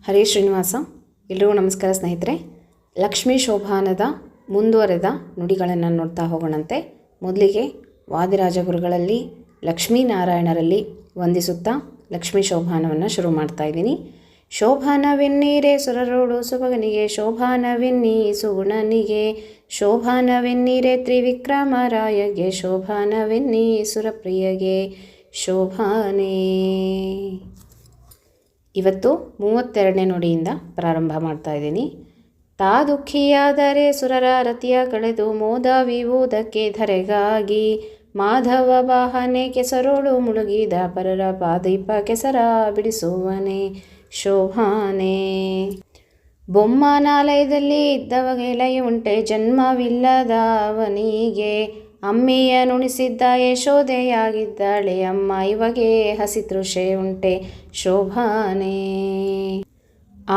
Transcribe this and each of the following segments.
ಹರೇ ಶ್ರೀನಿವಾಸ. ಎಲ್ರಿಗೂ ನಮಸ್ಕಾರ ಸ್ನೇಹಿತರೆ. ಲಕ್ಷ್ಮೀ ಶೋಭಾನದ ಮುಂದುವರೆದ ನುಡಿಗಳನ್ನು ನೋಡ್ತಾ ಹೋಗೋಣಂತೆ. ಮೊದಲಿಗೆ ವಾದಿರಾಜಗುರುಗಳಲ್ಲಿ ಲಕ್ಷ್ಮೀನಾರಾಯಣರಲ್ಲಿ ವಂದಿಸುತ್ತಾ ಲಕ್ಷ್ಮೀ ಶೋಭಾನವನ್ನು ಶುರು ಮಾಡ್ತಾ ಇದ್ದೀನಿ. ಶೋಭಾನವೆನ್ನೀರೆ ಸುರರೋಡು ಸುಭಗನಿಗೆ, ಶೋಭಾನವೆನ್ನೀ ಸುಗುಣನಿಗೆ, ಶೋಭಾನವೆನ್ನೀರೆ ತ್ರಿವಿಕ್ರಮರಾಯಗೆ, ಶೋಭಾನವೆನ್ನೀ ಸುರಪ್ರಿಯಗೆ, ಶೋಭಾನೇ. ಇವತ್ತು 32ನೇ ನುಡಿಯಿಂದ ಪ್ರಾರಂಭ ಮಾಡ್ತಾ ಇದ್ದೀನಿ. ತಾ ದುಃಖಿಯಾದರೆ ಸುರರ ರತಿಯ ಕಳೆದು, ಮೋದ ವಿಭೂದಕ್ಕೆ ಧರೆಗಾಗಿ, ಮಾಧವ ವಾಹನೆ ಕೆಸರೋಡು ಮುಳುಗಿದ, ಪರರ ಪಾದೀಪ ಕೆಸರ ಬಿಡಿಸುವನೆ, ಶೋಭಾನೆ. ಬೊಮ್ಮನಾಲಯದಲ್ಲಿ ಇದ್ದವಗೆಲೆಯ ಉಂಟೆ, ಜನ್ಮವಿಲ್ಲದವನಿಗೆ, ಅಮ್ಮಿಯ ನುಣಿಸಿದ್ದ ಯಶೋದೆಯಾಗಿದ್ದಾಳೆ ಅಮ್ಮ, ಇವಗೆ ಹಸಿತೃಷೆ ಉಂಟೆ, ಶೋಭಾನೆ.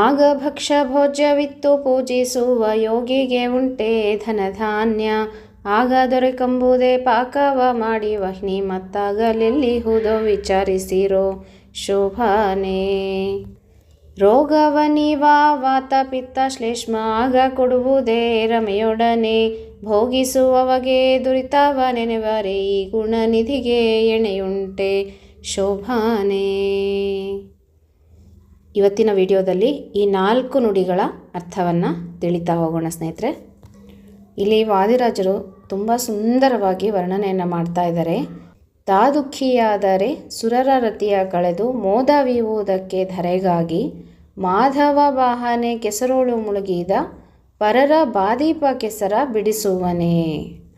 ಆಗ ಭಕ್ಷ ಭೋಜ್ಯವಿತ್ತು ಪೂಜಿಸುವ ಯೋಗಿಗೆ ಉಂಟೆ ಧನಧಾನ್ಯ, ಆಗ ದೊರೆಕಂಬುದೇ ಪಾಕವ ಮಾಡಿ ವಹ್ನಿ, ಮತ್ತಾಗಲೆಲ್ಲಿಹುದೋ ವಿಚಾರಿಸಿರೋ, ಶೋಭಾನೆ. ರೋಗವನಿವ ವಾತ ಪಿತ್ತ ಶ್ಲೇಷ್ಮ, ಆಗ ಕೊಡುವುದೇ ರಮೆಯೊಡನೆ, ಭೋಗಿಸುವವಗೆ ದುರಿತವ ನೆನೆವರೆ, ಈ ಗುಣನಿಧಿಗೆ ಎಣೆಯುಂಟೆ, ಶೋಭಾನೆ. ಇವತ್ತಿನ ವಿಡಿಯೋದಲ್ಲಿ ಈ 4 ನುಡಿಗಳ ಅರ್ಥವನ್ನು ತಿಳಿತಾ ಹೋಗೋಣ ಸ್ನೇಹಿತರೆ. ಇಲ್ಲಿ ವಾದಿರಾಜರು ತುಂಬ ಸುಂದರವಾಗಿ ವರ್ಣನೆಯನ್ನು ಮಾಡ್ತಾ ಇದ್ದಾರೆ. ತಾ ದುಃಖಿಯಾದರೆ ಸುರರ ರತಿಯ ಕಳೆದು, ಮೋದ ವಿಭೂದಕ್ಕೆ ಧರೆಗಾಗಿ, ಮಾಧವ ವಾಹನೆ ಕೆಸರೋಳು ಮುಳುಗಿದ, ಪರರ ಬಾದೀಪ ಕೆಸರ ಬಿಡಿಸುವನೇ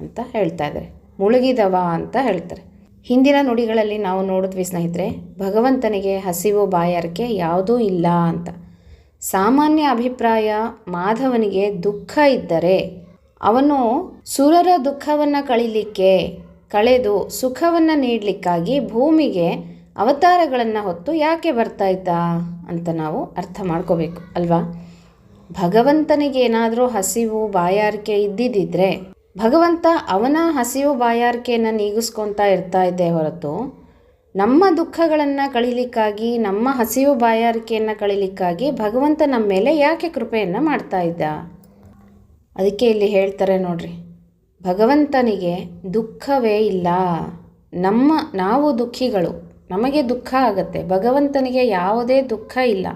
ಅಂತ ಹೇಳ್ತಾ ಇದ್ದಾರೆ. ಮುಳುಗಿದವ ಅಂತ ಹೇಳ್ತಾರೆ. ಹಿಂದಿನ ನುಡಿಗಳಲ್ಲಿ ನಾವು ನೋಡಿದ್ವಿ ಸ್ನೇಹಿತರೆ, ಭಗವಂತನಿಗೆ ಹಸಿವು ಬಾಯಾರಿಕೆ ಯಾವುದೂ ಇಲ್ಲ ಅಂತ. ಸಾಮಾನ್ಯ ಅಭಿಪ್ರಾಯ, ಮಾಧವನಿಗೆ ದುಃಖ ಇದ್ದರೆ ಅವನು ಸುರರ ದುಃಖವನ್ನು ಕಳೆದು ಸುಖವನ್ನು ನೀಡಲಿಕ್ಕಾಗಿ ಭೂಮಿಗೆ ಅವತಾರಗಳನ್ನು ಹೊತ್ತು ಯಾಕೆ ಬರ್ತಾ ಇದ್ದ ಅಂತ ನಾವು ಅರ್ಥ ಮಾಡ್ಕೋಬೇಕು ಅಲ್ವಾ. ಭಗವಂತನಿಗೆ ಏನಾದರೂ ಹಸಿವು ಬಾಯಾರಿಕೆ ಇದ್ದಿದ್ದರೆ ಭಗವಂತ ಅವನ ಹಸಿವು ಬಾಯಾರಿಕೆಯನ್ನು ನೀಗಿಸ್ಕೊತಾ ಇರ್ತಾ ಇದ್ದೇ ಹೊರತು, ನಮ್ಮ ದುಃಖಗಳನ್ನು ಕಳೀಲಿಕ್ಕಾಗಿ, ನಮ್ಮ ಹಸಿವು ಬಾಯಾರಿಕೆಯನ್ನು ಕಳೀಲಿಕ್ಕಾಗಿ ಭಗವಂತ ನಮ್ಮ ಮೇಲೆ ಯಾಕೆ ಕೃಪೆಯನ್ನು ಮಾಡ್ತಾ ಇದ್ದ. ಅದಕ್ಕೆ ಇಲ್ಲಿ ಹೇಳ್ತಾರೆ ನೋಡ್ರಿ, ಭಗವಂತನಿಗೆ ದುಃಖವೇ ಇಲ್ಲ. ನಾವು ದುಃಖಿಗಳು, ನಮಗೆ ದುಃಖ ಆಗುತ್ತೆ. ಭಗವಂತನಿಗೆ ಯಾವುದೇ ದುಃಖ ಇಲ್ಲ.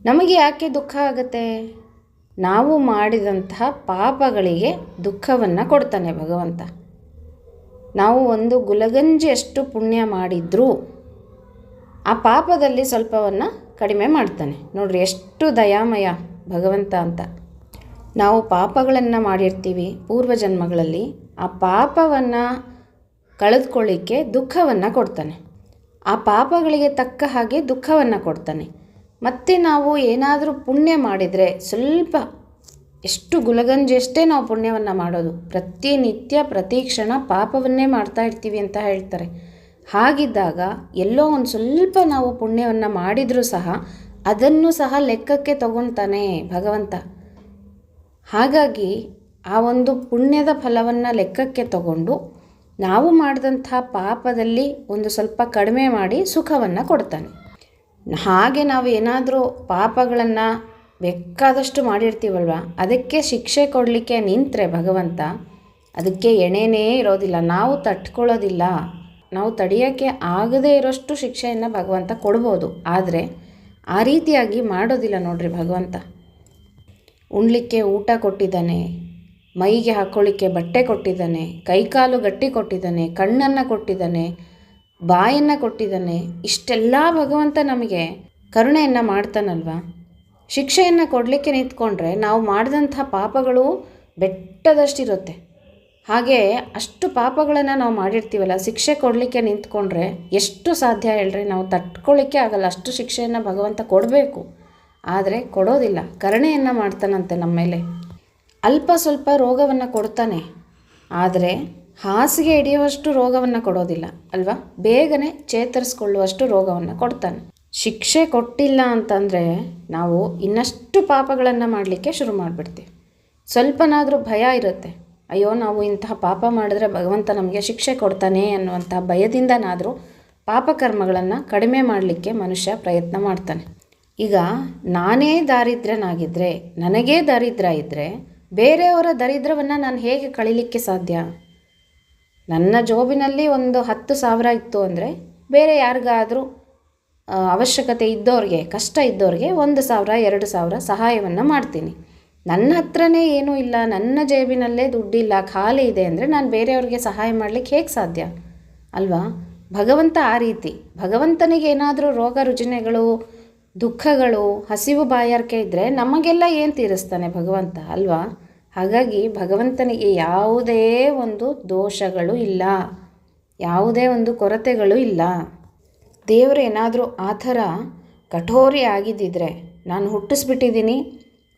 ನಮಗೆ ಯಾಕೆ ದುಃಖ ಆಗುತ್ತೆ? ನಾವು ಮಾಡಿದಂತಹ ಪಾಪಗಳಿಗೆ ದುಃಖವನ್ನು ಕೊಡ್ತಾನೆ ಭಗವಂತ. ನಾವು ಒಂದು ಗುಲಗಂಜಿಯಷ್ಟು ಪುಣ್ಯ ಮಾಡಿದ್ರೂ ಆ ಪಾಪದಲ್ಲಿ ಸ್ವಲ್ಪವನ್ನು ಕಡಿಮೆ ಮಾಡ್ತಾನೆ. ನೋಡ್ರಿ ಎಷ್ಟು ದಯಾಮಯ ಭಗವಂತ ಅಂತ. ನಾವು ಪಾಪಗಳನ್ನು ಮಾಡಿರ್ತೀವಿ ಪೂರ್ವಜನ್ಮಗಳಲ್ಲಿ, ಆ ಪಾಪವನ್ನು ಕಳೆದುಕೊಳ್ಳಿಕ್ಕೆ ದುಃಖವನ್ನು ಕೊಡ್ತಾನೆ. ಆ ಪಾಪಗಳಿಗೆ ತಕ್ಕ ಹಾಗೆ ದುಃಖವನ್ನು ಕೊಡ್ತಾನೆ. ಮತ್ತು ನಾವು ಏನಾದರೂ ಪುಣ್ಯ ಮಾಡಿದರೆ ಸ್ವಲ್ಪ, ಎಷ್ಟು ಗುಲಗಂಜಿಯಷ್ಟೇ ನಾವು ಪುಣ್ಯವನ್ನು ಮಾಡೋದು, ಪ್ರತಿನಿತ್ಯ ಪ್ರತಿ ಕ್ಷಣ ಪಾಪವನ್ನೇ ಮಾಡ್ತಾ ಇರ್ತೀವಿ ಅಂತ ಹೇಳ್ತಾರೆ. ಹಾಗಿದ್ದಾಗ ಎಲ್ಲೋ ಒಂದು ಸ್ವಲ್ಪ ನಾವು ಪುಣ್ಯವನ್ನು ಮಾಡಿದರೂ ಸಹ ಅದನ್ನು ಸಹ ಲೆಕ್ಕಕ್ಕೆ ತಗೊತಾನೆ ಭಗವಂತ. ಹಾಗಾಗಿ ಆ ಒಂದು ಪುಣ್ಯದ ಫಲವನ್ನು ಲೆಕ್ಕಕ್ಕೆ ತಗೊಂಡು ನಾವು ಮಾಡಿದಂಥ ಪಾಪದಲ್ಲಿ ಒಂದು ಸ್ವಲ್ಪ ಕಡಿಮೆ ಮಾಡಿ ಸುಖವನ್ನು ಕೊಡ್ತಾನೆ. ಹಾಗೆ ನಾವು ಏನಾದರೂ ಪಾಪಗಳನ್ನು ಬೇಕಾದಷ್ಟು ಮಾಡಿರ್ತೀವಲ್ವ, ಅದಕ್ಕೆ ಶಿಕ್ಷೆ ಕೊಡಲಿಕ್ಕೆ ನಿಂತರೆ ಭಗವಂತ ಅದಕ್ಕೆ ಎಣೆನೇ ಇರೋದಿಲ್ಲ. ನಾವು ತಟ್ಕೊಳ್ಳೋದಿಲ್ಲ. ನಾವು ತಡೆಯೋಕ್ಕೆ ಆಗದೇ ಇರೋಷ್ಟು ಶಿಕ್ಷೆಯನ್ನು ಭಗವಂತ ಕೊಡ್ಬೋದು, ಆದರೆ ಆ ರೀತಿಯಾಗಿ ಮಾಡೋದಿಲ್ಲ ನೋಡ್ರಿ ಭಗವಂತ. ಉಣ್ಲಿಕ್ಕೆ ಊಟ ಕೊಟ್ಟಿದ್ದಾನೆ, ಮೈಗೆ ಹಾಕ್ಕೊಳ್ಳಿಕ್ಕೆ ಬಟ್ಟೆ ಕೊಟ್ಟಿದ್ದಾನೆ, ಕೈಕಾಲು ಗಟ್ಟಿ ಕೊಟ್ಟಿದ್ದಾನೆ, ಕಣ್ಣನ್ನು ಕೊಟ್ಟಿದ್ದಾನೆ, ಬಾಯನ್ನು ಕೊಟ್ಟಿದ್ದಾನೆ. ಇಷ್ಟೆಲ್ಲ ಭಗವಂತ ನಮಗೆ ಕರುಣೆಯನ್ನು ಮಾಡ್ತಾನಲ್ವ. ಶಿಕ್ಷೆಯನ್ನು ಕೊಡಲಿಕ್ಕೆ ನಿಂತ್ಕೊಂಡ್ರೆ ನಾವು ಮಾಡಿದಂಥ ಪಾಪಗಳು ಬೆಟ್ಟದಷ್ಟಿರುತ್ತೆ. ಹಾಗೆ ಅಷ್ಟು ಪಾಪಗಳನ್ನು ನಾವು ಮಾಡಿರ್ತೀವಲ್ಲ, ಶಿಕ್ಷೆ ಕೊಡಲಿಕ್ಕೆ ನಿಂತ್ಕೊಂಡ್ರೆ ಎಷ್ಟು ಸಾಧ್ಯ ಹೇಳ್ರಿ, ನಾವು ತಟ್ಕೊಳ್ಳಿಕ್ಕೆ ಆಗಲ್ಲ. ಅಷ್ಟು ಶಿಕ್ಷೆಯನ್ನು ಭಗವಂತ ಕೊಡಬೇಕು, ಆದರೆ ಕೊಡೋದಿಲ್ಲ. ಕರುಣೆಯನ್ನು ಮಾಡ್ತಾನಂತೆ ನಮ್ಮ ಮೇಲೆ. ಅಲ್ಪ ಸ್ವಲ್ಪ ರೋಗವನ್ನು ಕೊಡ್ತಾನೆ, ಆದರೆ ಹಾಸಿಗೆ ಹಿಡಿಯುವಷ್ಟು ರೋಗವನ್ನು ಕೊಡೋದಿಲ್ಲ ಅಲ್ವಾ. ಬೇಗನೆ ಚೇತರಿಸ್ಕೊಳ್ಳುವಷ್ಟು ರೋಗವನ್ನು ಕೊಡ್ತಾನೆ. ಶಿಕ್ಷೆ ಕೊಟ್ಟಿಲ್ಲ ಅಂತಂದರೆ ನಾವು ಇನ್ನಷ್ಟು ಪಾಪಗಳನ್ನು ಮಾಡಲಿಕ್ಕೆ ಶುರು ಮಾಡಿಬಿಡ್ತೀವಿ. ಸ್ವಲ್ಪನಾದರೂ ಭಯ ಇರುತ್ತೆ, ಅಯ್ಯೋ ನಾವು ಇಂತಹ ಪಾಪ ಮಾಡಿದ್ರೆ ಭಗವಂತ ನಮಗೆ ಶಿಕ್ಷೆ ಕೊಡ್ತಾನೆ ಅನ್ನುವಂಥ ಭಯದಿಂದನಾದರೂ ಪಾಪಕರ್ಮಗಳನ್ನು ಕಡಿಮೆ ಮಾಡಲಿಕ್ಕೆ ಮನುಷ್ಯ ಪ್ರಯತ್ನ ಮಾಡ್ತಾನೆ. ಈಗ ನಾನೇ ದಾರಿದ್ರ್ಯನಾಗಿದ್ದರೆ, ನನಗೇ ದರಿದ್ರ ಇದ್ದರೆ, ಬೇರೆಯವರ ದರಿದ್ರವನ್ನು ನಾನು ಹೇಗೆ ಕಳೀಲಿಕ್ಕೆ ಸಾಧ್ಯ? ನನ್ನ ಜೋಬಿನಲ್ಲಿ ಒಂದು 10,000 ಇತ್ತು ಅಂದರೆ ಬೇರೆ ಯಾರಿಗಾದರೂ ಅವಶ್ಯಕತೆ ಇದ್ದವ್ರಿಗೆ, ಕಷ್ಟ ಇದ್ದವ್ರಿಗೆ 1,000 2,000 ಸಹಾಯವನ್ನು ಮಾಡ್ತೀನಿ. ನನ್ನ ಹತ್ರನೇ ಏನೂ ಇಲ್ಲ, ನನ್ನ ಜೇಬಿನಲ್ಲೇ ದುಡ್ಡಿಲ್ಲ, ಖಾಲಿ ಇದೆ ಅಂದರೆ ನಾನು ಬೇರೆಯವ್ರಿಗೆ ಸಹಾಯ ಮಾಡಲಿಕ್ಕೆ ಹೇಗೆ ಸಾಧ್ಯ ಅಲ್ವಾ? ಭಗವಂತ ಆ ರೀತಿ. ಭಗವಂತನಿಗೆ ಏನಾದರೂ ರೋಗ ರುಜಿನಗಳು, ದುಃಖಗಳು, ಹಸಿವು ಬಾಯಾರಿಕೆ ಇದ್ದರೆ ನಮಗೆಲ್ಲ ಏನು ತೀರಿಸ್ತಾನೆ ಭಗವಂತ ಅಲ್ವಾ? ಹಾಗಾಗಿ ಭಗವಂತನಿಗೆ ಯಾವುದೇ ಒಂದು ದೋಷಗಳು ಇಲ್ಲ, ಯಾವುದೇ ಒಂದು ಕೊರತೆಗಳು ಇಲ್ಲ. ದೇವರು ಏನಾದರೂ ಆ ಥರ ಕಠೋರಿ ಆಗಿದ್ದಿದ್ರೆ, ನಾನು ಹುಟ್ಟಿಸ್ಬಿಟ್ಟಿದ್ದೀನಿ,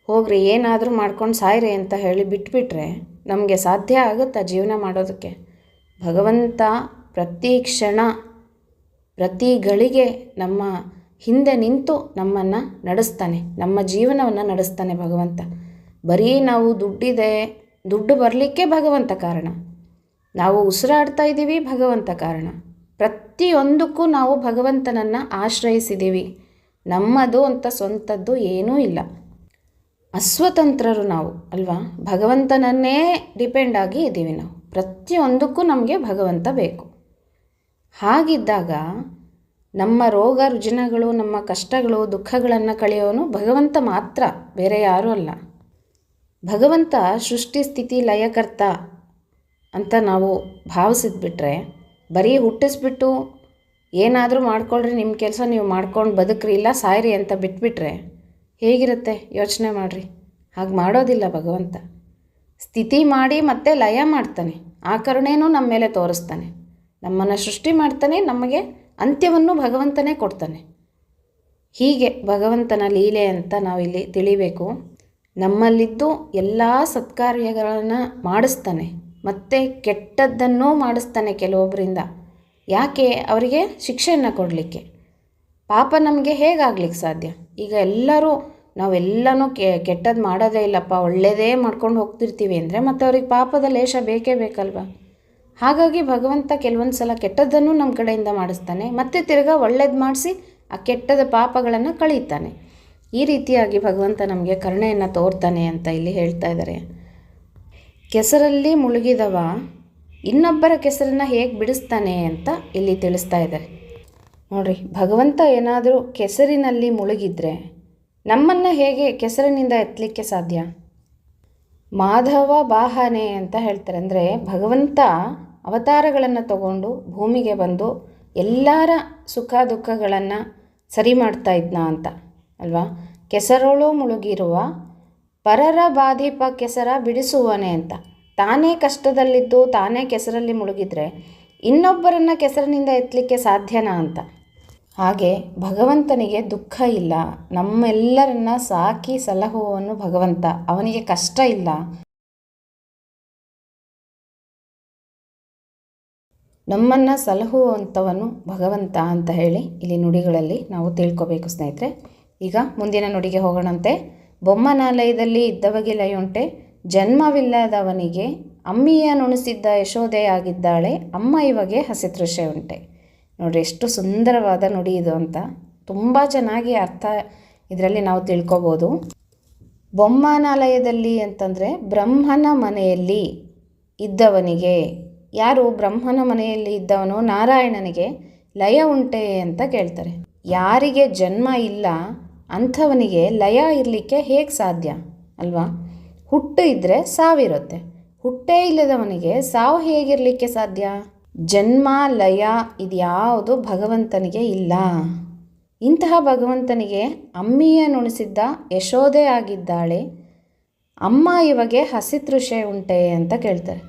ಹೋಗ್ರಿ ಏನಾದರೂ ಮಾಡ್ಕೊಂಡು ಸಾಯ್ರಿ ಅಂತ ಹೇಳಿ ಬಿಟ್ಬಿಟ್ರೆ ನಮಗೆ ಸಾಧ್ಯ ಆಗುತ್ತಾ ಜೀವನ ಮಾಡೋದಕ್ಕೆ? ಭಗವಂತ ಪ್ರತಿ ಕ್ಷಣ ಪ್ರತಿ ಗಳಿಗೆ ನಮ್ಮ ಹಿಂದೆ ನಿಂತು ನಮ್ಮನ್ನು ನಡೆಸ್ತಾನೆ, ನಮ್ಮ ಜೀವನವನ್ನು ನಡೆಸ್ತಾನೆ ಭಗವಂತ. ಬರೀ ನಾವು ದುಡ್ಡು ಬರಲಿಕ್ಕೆ ಭಗವಂತ ಕಾರಣ, ನಾವು ಉಸಿರಾಡ್ತಾ ಇದ್ದೀವಿ ಭಗವಂತ ಕಾರಣ. ಪ್ರತಿಯೊಂದಕ್ಕೂ ನಾವು ಭಗವಂತನನ್ನು ಆಶ್ರಯಿಸಿದ್ದೀವಿ. ನಮ್ಮದು ಅಂತ ಸ್ವಂತದ್ದು ಏನೂ ಇಲ್ಲ. ಅಸ್ವತಂತ್ರರು ನಾವು ಅಲ್ವಾ? ಭಗವಂತನನ್ನೇ ಡಿಪೆಂಡ್ ಆಗಿ ಇದ್ದೀವಿ ನಾವು. ಪ್ರತಿಯೊಂದಕ್ಕೂ ನಮಗೆ ಭಗವಂತ ಬೇಕು. ಹಾಗಿದ್ದಾಗ ನಮ್ಮ ರೋಗ ರುಜಿನಗಳು, ನಮ್ಮ ಕಷ್ಟಗಳು, ದುಃಖಗಳನ್ನು ಕಳೆಯೋನು ಭಗವಂತ ಮಾತ್ರ, ಬೇರೆ ಯಾರೂ ಅಲ್ಲ. ಭಗವಂತ ಸೃಷ್ಟಿ ಸ್ಥಿತಿ ಲಯಕರ್ತ ಅಂತ ನಾವು ಭಾವಿಸಿದ್ಬಿಟ್ರೆ, ಬರೀ ಹುಟ್ಟಿಸ್ಬಿಟ್ಟು ಏನಾದರೂ ಮಾಡ್ಕೊಳ್ರಿ, ನಿಮ್ಮ ಕೆಲಸ ನೀವು ಮಾಡ್ಕೊಂಡು ಬದುಕ್ರಿ, ಇಲ್ಲ ಸಾಯ್ರಿ ಅಂತ ಬಿಟ್ಬಿಟ್ರೆ ಹೇಗಿರುತ್ತೆ ಯೋಚನೆ ಮಾಡಿರಿ. ಹಾಗೆ ಮಾಡೋದಿಲ್ಲ ಭಗವಂತ. ಸ್ಥಿತಿ ಮಾಡಿ ಮತ್ತೆ ಲಯ ಮಾಡ್ತಾನೆ, ಆ ಕರುಣೆನೂ ನಮ್ಮ ಮೇಲೆ ತೋರಿಸ್ತಾನೆ. ನಮ್ಮನ್ನು ಸೃಷ್ಟಿ ಮಾಡ್ತಾನೆ, ನಮಗೆ ಅಂತ್ಯವನ್ನು ಭಗವಂತನೇ ಕೊಡ್ತಾನೆ. ಹೀಗೆ ಭಗವಂತನ ಲೀಲೆ ಅಂತ ನಾವಿಲ್ಲಿ ತಿಳಿಬೇಕು. ನಮ್ಮಲ್ಲಿದ್ದು ಎಲ್ಲ ಸತ್ಕಾರ್ಯಗಳನ್ನು ಮಾಡಿಸ್ತಾನೆ, ಮತ್ತು ಕೆಟ್ಟದ್ದನ್ನೂ ಮಾಡಿಸ್ತಾನೆ ಕೆಲವೊಬ್ಬರಿಂದ. ಯಾಕೆ? ಅವರಿಗೆ ಶಿಕ್ಷೆಯನ್ನು ಕೊಡಲಿಕ್ಕೆ. ಪಾಪ ನಮಗೆ ಹೇಗಾಗ್ಲಿಕ್ಕೆ ಸಾಧ್ಯ? ಈಗ ನಾವೆಲ್ಲನೂ ಕೆಟ್ಟದ್ದು ಮಾಡೋದೇ ಇಲ್ಲಪ್ಪ, ಒಳ್ಳೆಯದೇ ಮಾಡ್ಕೊಂಡು ಹೋಗ್ತಿರ್ತೀವಿ ಅಂದರೆ ಮತ್ತು ಅವ್ರಿಗೆ ಪಾಪದ ಲೇಷ ಬೇಕೇ ಬೇಕಲ್ವ? ಹಾಗಾಗಿ ಭಗವಂತ ಕೆಲವೊಂದು ಸಲ ಕೆಟ್ಟದ್ದನ್ನು ನಮ್ಮ ಕಡೆಯಿಂದ ಮಾಡಿಸ್ತಾನೆ, ಮತ್ತು ತಿರ್ಗಾ ಒಳ್ಳೇದು ಮಾಡಿಸಿ ಆ ಕೆಟ್ಟದ ಪಾಪಗಳನ್ನು ಕಳೀತಾನೆ. ಈ ರೀತಿಯಾಗಿ ಭಗವಂತ ನಮಗೆ ಕರುಣೆಯನ್ನು ತೋರ್ತಾನೆ ಅಂತ ಇಲ್ಲಿ ಹೇಳ್ತಾ ಇದ್ದಾರೆ. ಕೆಸರಲ್ಲಿ ಮುಳುಗಿದವ ಇನ್ನೊಬ್ಬರ ಕೆಸರನ್ನು ಹೇಗೆ ಬಿಡಿಸ್ತಾನೆ ಅಂತ ಇಲ್ಲಿ ತಿಳಿಸ್ತಾ ಇದ್ದಾರೆ. ನೋಡಿರಿ, ಭಗವಂತ ಏನಾದರೂ ಕೆಸರಿನಲ್ಲಿ ಮುಳುಗಿದ್ರೆ ನಮ್ಮನ್ನು ಹೇಗೆ ಕೆಸರಿನಿಂದ ಎತ್ತಲಿಕ್ಕೆ ಸಾಧ್ಯ? ಮಾಧವ ವಾಹನೆ ಅಂತ ಹೇಳ್ತಾರೆ. ಅಂದರೆ ಭಗವಂತ ಅವತಾರಗಳನ್ನು ತಗೊಂಡು ಭೂಮಿಗೆ ಬಂದು ಎಲ್ಲರ ಸುಖ ದುಃಖಗಳನ್ನು ಸರಿ ಮಾಡ್ತಾ ಇದ್ನ ಅಂತ ಅಲ್ವಾ? ಕೆಸರೊಳು ಮುಳುಗಿರುವ ಪರರ ಬಾಧಿಪ ಕೆಸರ ಬಿಡಿಸುವನೆ ಅಂತ. ತಾನೇ ಕಷ್ಟದಲ್ಲಿದ್ದು ತಾನೇ ಕೆಸರಲ್ಲಿ ಮುಳುಗಿದ್ರೆ ಇನ್ನೊಬ್ಬರನ್ನು ಕೆಸರಿನಿಂದ ಎತ್ತಲಿಕ್ಕೆ ಸಾಧ್ಯನಾ ಅಂತ. ಹಾಗೆ ಭಗವಂತನಿಗೆ ದುಃಖ ಇಲ್ಲ, ನಮ್ಮೆಲ್ಲರನ್ನ ಸಾಕಿ ಸಲಹುವವನು ಭಗವಂತ. ಅವನಿಗೆ ಕಷ್ಟ ಇಲ್ಲ. ನಮ್ಮನ್ನು ಸಲಹುವಂಥವನು ಭಗವಂತ ಅಂತ ಹೇಳಿ ಇಲ್ಲಿ ನುಡಿಗಳಲ್ಲಿ ನಾವು ತಿಳ್ಕೊಬೇಕು ಸ್ನೇಹಿತರೆ. ಈಗ ಮುಂದಿನ ನುಡಿಗೆ ಹೋಗೋಣಂತೆ. ಬೊಮ್ಮನಾಲಯದಲ್ಲಿ ಇದ್ದವಗೆ ಲಯುಂಟೆ, ಜನ್ಮವಿಲ್ಲದವನಿಗೆ ಅಮ್ಮಿಯ ನುಣಿಸಿದ್ದ ಯಶೋದೆಯಾಗಿದ್ದಾಳೆ, ಅಮ್ಮ ಇವಾಗೆ ಹಸಿತೃಷೆ ಉಂಟೆ. ನೋಡಿರಿ, ಎಷ್ಟು ಸುಂದರವಾದ ನುಡಿ ಇದು ಅಂತ. ತುಂಬ ಚೆನ್ನಾಗಿ ಅರ್ಥ ಇದರಲ್ಲಿ ನಾವು ತಿಳ್ಕೊಬೋದು. ಬೊಮ್ಮನಾಲಯದಲ್ಲಿ ಅಂತಂದರೆ ಬ್ರಹ್ಮನ ಮನೆಯಲ್ಲಿ ಇದ್ದವನಿಗೆ, ಯಾರು ಬ್ರಹ್ಮನ ಮನೆಯಲ್ಲಿ ಇದ್ದವನು ನಾರಾಯಣನಿಗೆ ಲಯ ಉಂಟೆ ಅಂತ ಕೇಳ್ತಾರೆ. ಯಾರಿಗೆ ಜನ್ಮ ಇಲ್ಲ ಅಂಥವನಿಗೆ ಲಯ ಇರಲಿಕ್ಕೆ ಹೇಗೆ ಸಾಧ್ಯ ಅಲ್ವಾ? ಹುಟ್ಟು ಇದ್ದರೆ ಸಾವಿರುತ್ತೆ, ಹುಟ್ಟೇ ಇಲ್ಲದವನಿಗೆ ಸಾವು ಹೇಗಿರಲಿಕ್ಕೆ ಸಾಧ್ಯ? ಜನ್ಮ ಲಯ ಇದ್ಯಾವುದು ಭಗವಂತನಿಗೆ ಇಲ್ಲ. ಇಂತಹ ಭಗವಂತನಿಗೆ ಅಮ್ಮಿಯ ನುಣಿಸಿದ್ದ ಯಶೋದೆ ಆಗಿದ್ದಾಳೆ, ಅಮ್ಮ ಇವಾಗೆ ಹಸಿತೃಷೆ ಉಂಟೆ ಅಂತ ಕೇಳ್ತಾರೆ.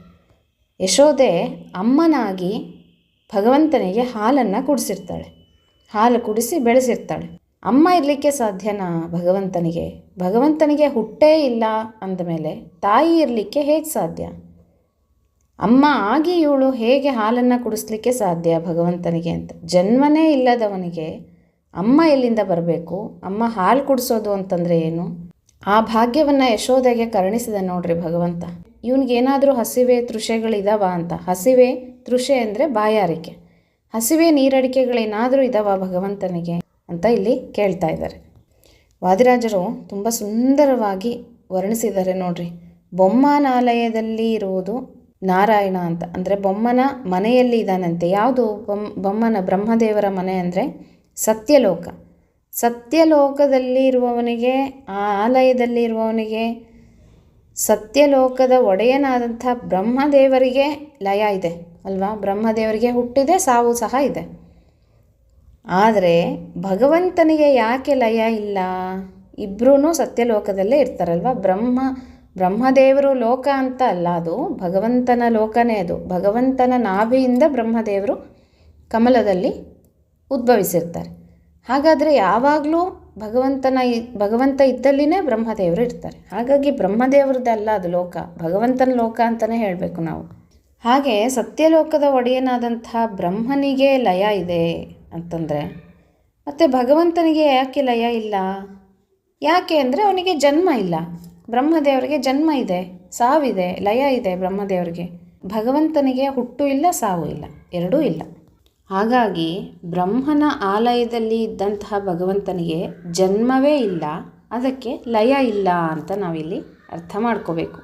ಯಶೋದೆ ಅಮ್ಮನಾಗಿ ಭಗವಂತನಿಗೆ ಹಾಲನ್ನು ಕುಡಿಸಿರ್ತಾಳೆ, ಹಾಲು ಕುಡಿಸಿ ಬೆಳೆಸಿರ್ತಾಳೆ. ಅಮ್ಮ ಇರಲಿಕ್ಕೆ ಸಾಧ್ಯನಾ ಭಗವಂತನಿಗೆ? ಭಗವಂತನಿಗೆ ಹುಟ್ಟೇ ಇಲ್ಲ ಅಂದಮೇಲೆ ತಾಯಿ ಇರಲಿಕ್ಕೆ ಹೇಗೆ ಸಾಧ್ಯ? ಅಮ್ಮ ಆಗಿ ಇವಳು ಹೇಗೆ ಹಾಲನ್ನು ಕುಡಿಸ್ಲಿಕ್ಕೆ ಸಾಧ್ಯ ಭಗವಂತನಿಗೆ ಅಂತ. ಜನ್ಮನೇ ಇಲ್ಲದವನಿಗೆ ಅಮ್ಮ ಎಲ್ಲಿಂದ ಬರಬೇಕು? ಅಮ್ಮ ಹಾಲು ಕುಡಿಸೋದು ಅಂತಂದರೆ ಏನು? ಆ ಭಾಗ್ಯವನ್ನು ಯಶೋದೆಗೆ ಕರುಣಿಸಿದ ನೋಡ್ರಿ ಭಗವಂತ. ಇವನಿಗೇನಾದರೂ ಹಸಿವೆ ತೃಷೆಗಳಿದಾವ ಅಂತ. ಹಸಿವೆ ತೃಷೆ ಅಂದರೆ ಬಾಯಾರಿಕೆ, ಹಸಿವೆ ನೀರಡಿಕೆಗಳೇನಾದರೂ ಇದಾವ ಭಗವಂತನಿಗೆ ಅಂತ ಇಲ್ಲಿ ಕೇಳ್ತಾ ಇದ್ದಾರೆ. ವಾದಿರಾಜರು ತುಂಬ ಸುಂದರವಾಗಿ ವರ್ಣಿಸಿದ್ದಾರೆ ನೋಡ್ರಿ. ಬೊಮ್ಮನಾಲಯದಲ್ಲಿ ಇರುವುದು ನಾರಾಯಣ ಅಂತ, ಅಂದರೆ ಬೊಮ್ಮನ ಮನೆಯಲ್ಲಿ ಇದ್ದಾನಂತೆ. ಯಾವುದು ಬೊಮ್ಮನ ಬ್ರಹ್ಮದೇವರ ಮನೆ ಅಂದರೆ ಸತ್ಯಲೋಕ. ಸತ್ಯಲೋಕದಲ್ಲಿ ಇರುವವನಿಗೆ, ಆ ಆಲಯದಲ್ಲಿ ಇರುವವನಿಗೆ ಸತ್ಯಲೋಕದ ಒಡೆಯನಾದಂಥ ಬ್ರಹ್ಮದೇವರಿಗೆ ಲಯ ಇದೆ ಅಲ್ವಾ. ಬ್ರಹ್ಮದೇವರಿಗೆ ಹುಟ್ಟಿದೆ, ಸಾವು ಸಹ ಇದೆ. ಆದರೆ ಭಗವಂತನಿಗೆ ಯಾಕೆ ಲಯ ಇಲ್ಲ? ಇಬ್ಬರೂ ಸತ್ಯಲೋಕದಲ್ಲೇ ಇರ್ತಾರಲ್ವ. ಬ್ರಹ್ಮದೇವರು ಲೋಕ ಅಂತ ಅಲ್ಲ, ಅದು ಭಗವಂತನ ಲೋಕನೇ. ಅದು ಭಗವಂತನ ನಾಭಿಯಿಂದ ಬ್ರಹ್ಮದೇವರು ಕಮಲದಲ್ಲಿ ಉದ್ಭವಿಸಿರ್ತಾರೆ. ಹಾಗಾದರೆ ಯಾವಾಗಲೂ ಭಗವಂತ ಇದ್ದಲ್ಲಿನೇ ಬ್ರಹ್ಮದೇವರು ಇರ್ತಾರೆ. ಹಾಗಾಗಿ ಬ್ರಹ್ಮದೇವ್ರದ್ದಲ್ಲ ಅದು ಲೋಕ, ಭಗವಂತನ ಲೋಕ ಅಂತಲೇ ಹೇಳಬೇಕು ನಾವು. ಹಾಗೆ ಸತ್ಯಲೋಕದ ಒಡೆಯನಾದಂಥ ಬ್ರಹ್ಮನಿಗೆ ಲಯ ಇದೆ ಅಂತಂದರೆ ಮತ್ತು ಭಗವಂತನಿಗೆ ಯಾಕೆ ಲಯ ಇಲ್ಲ? ಯಾಕೆ ಅಂದರೆ ಅವನಿಗೆ ಜನ್ಮ ಇಲ್ಲ. ಬ್ರಹ್ಮದೇವರಿಗೆ ಜನ್ಮ ಇದೆ, ಸಾವಿದೆ, ಲಯ ಇದೆ ಬ್ರಹ್ಮದೇವರಿಗೆ. ಭಗವಂತನಿಗೆ ಹುಟ್ಟು ಇಲ್ಲ, ಸಾವು ಇಲ್ಲ, ಎರಡೂ ಇಲ್ಲ. ಹಾಗಾಗಿ ಬ್ರಹ್ಮನ ಆಲಯದಲ್ಲಿ ಇದ್ದಂತಹ ಭಗವಂತನಿಗೆ ಜನ್ಮವೇ ಇಲ್ಲ, ಅದಕ್ಕೆ ಲಯ ಇಲ್ಲ ಅಂತ ನಾವಿಲ್ಲಿ ಅರ್ಥ ಮಾಡ್ಕೋಬೇಕು.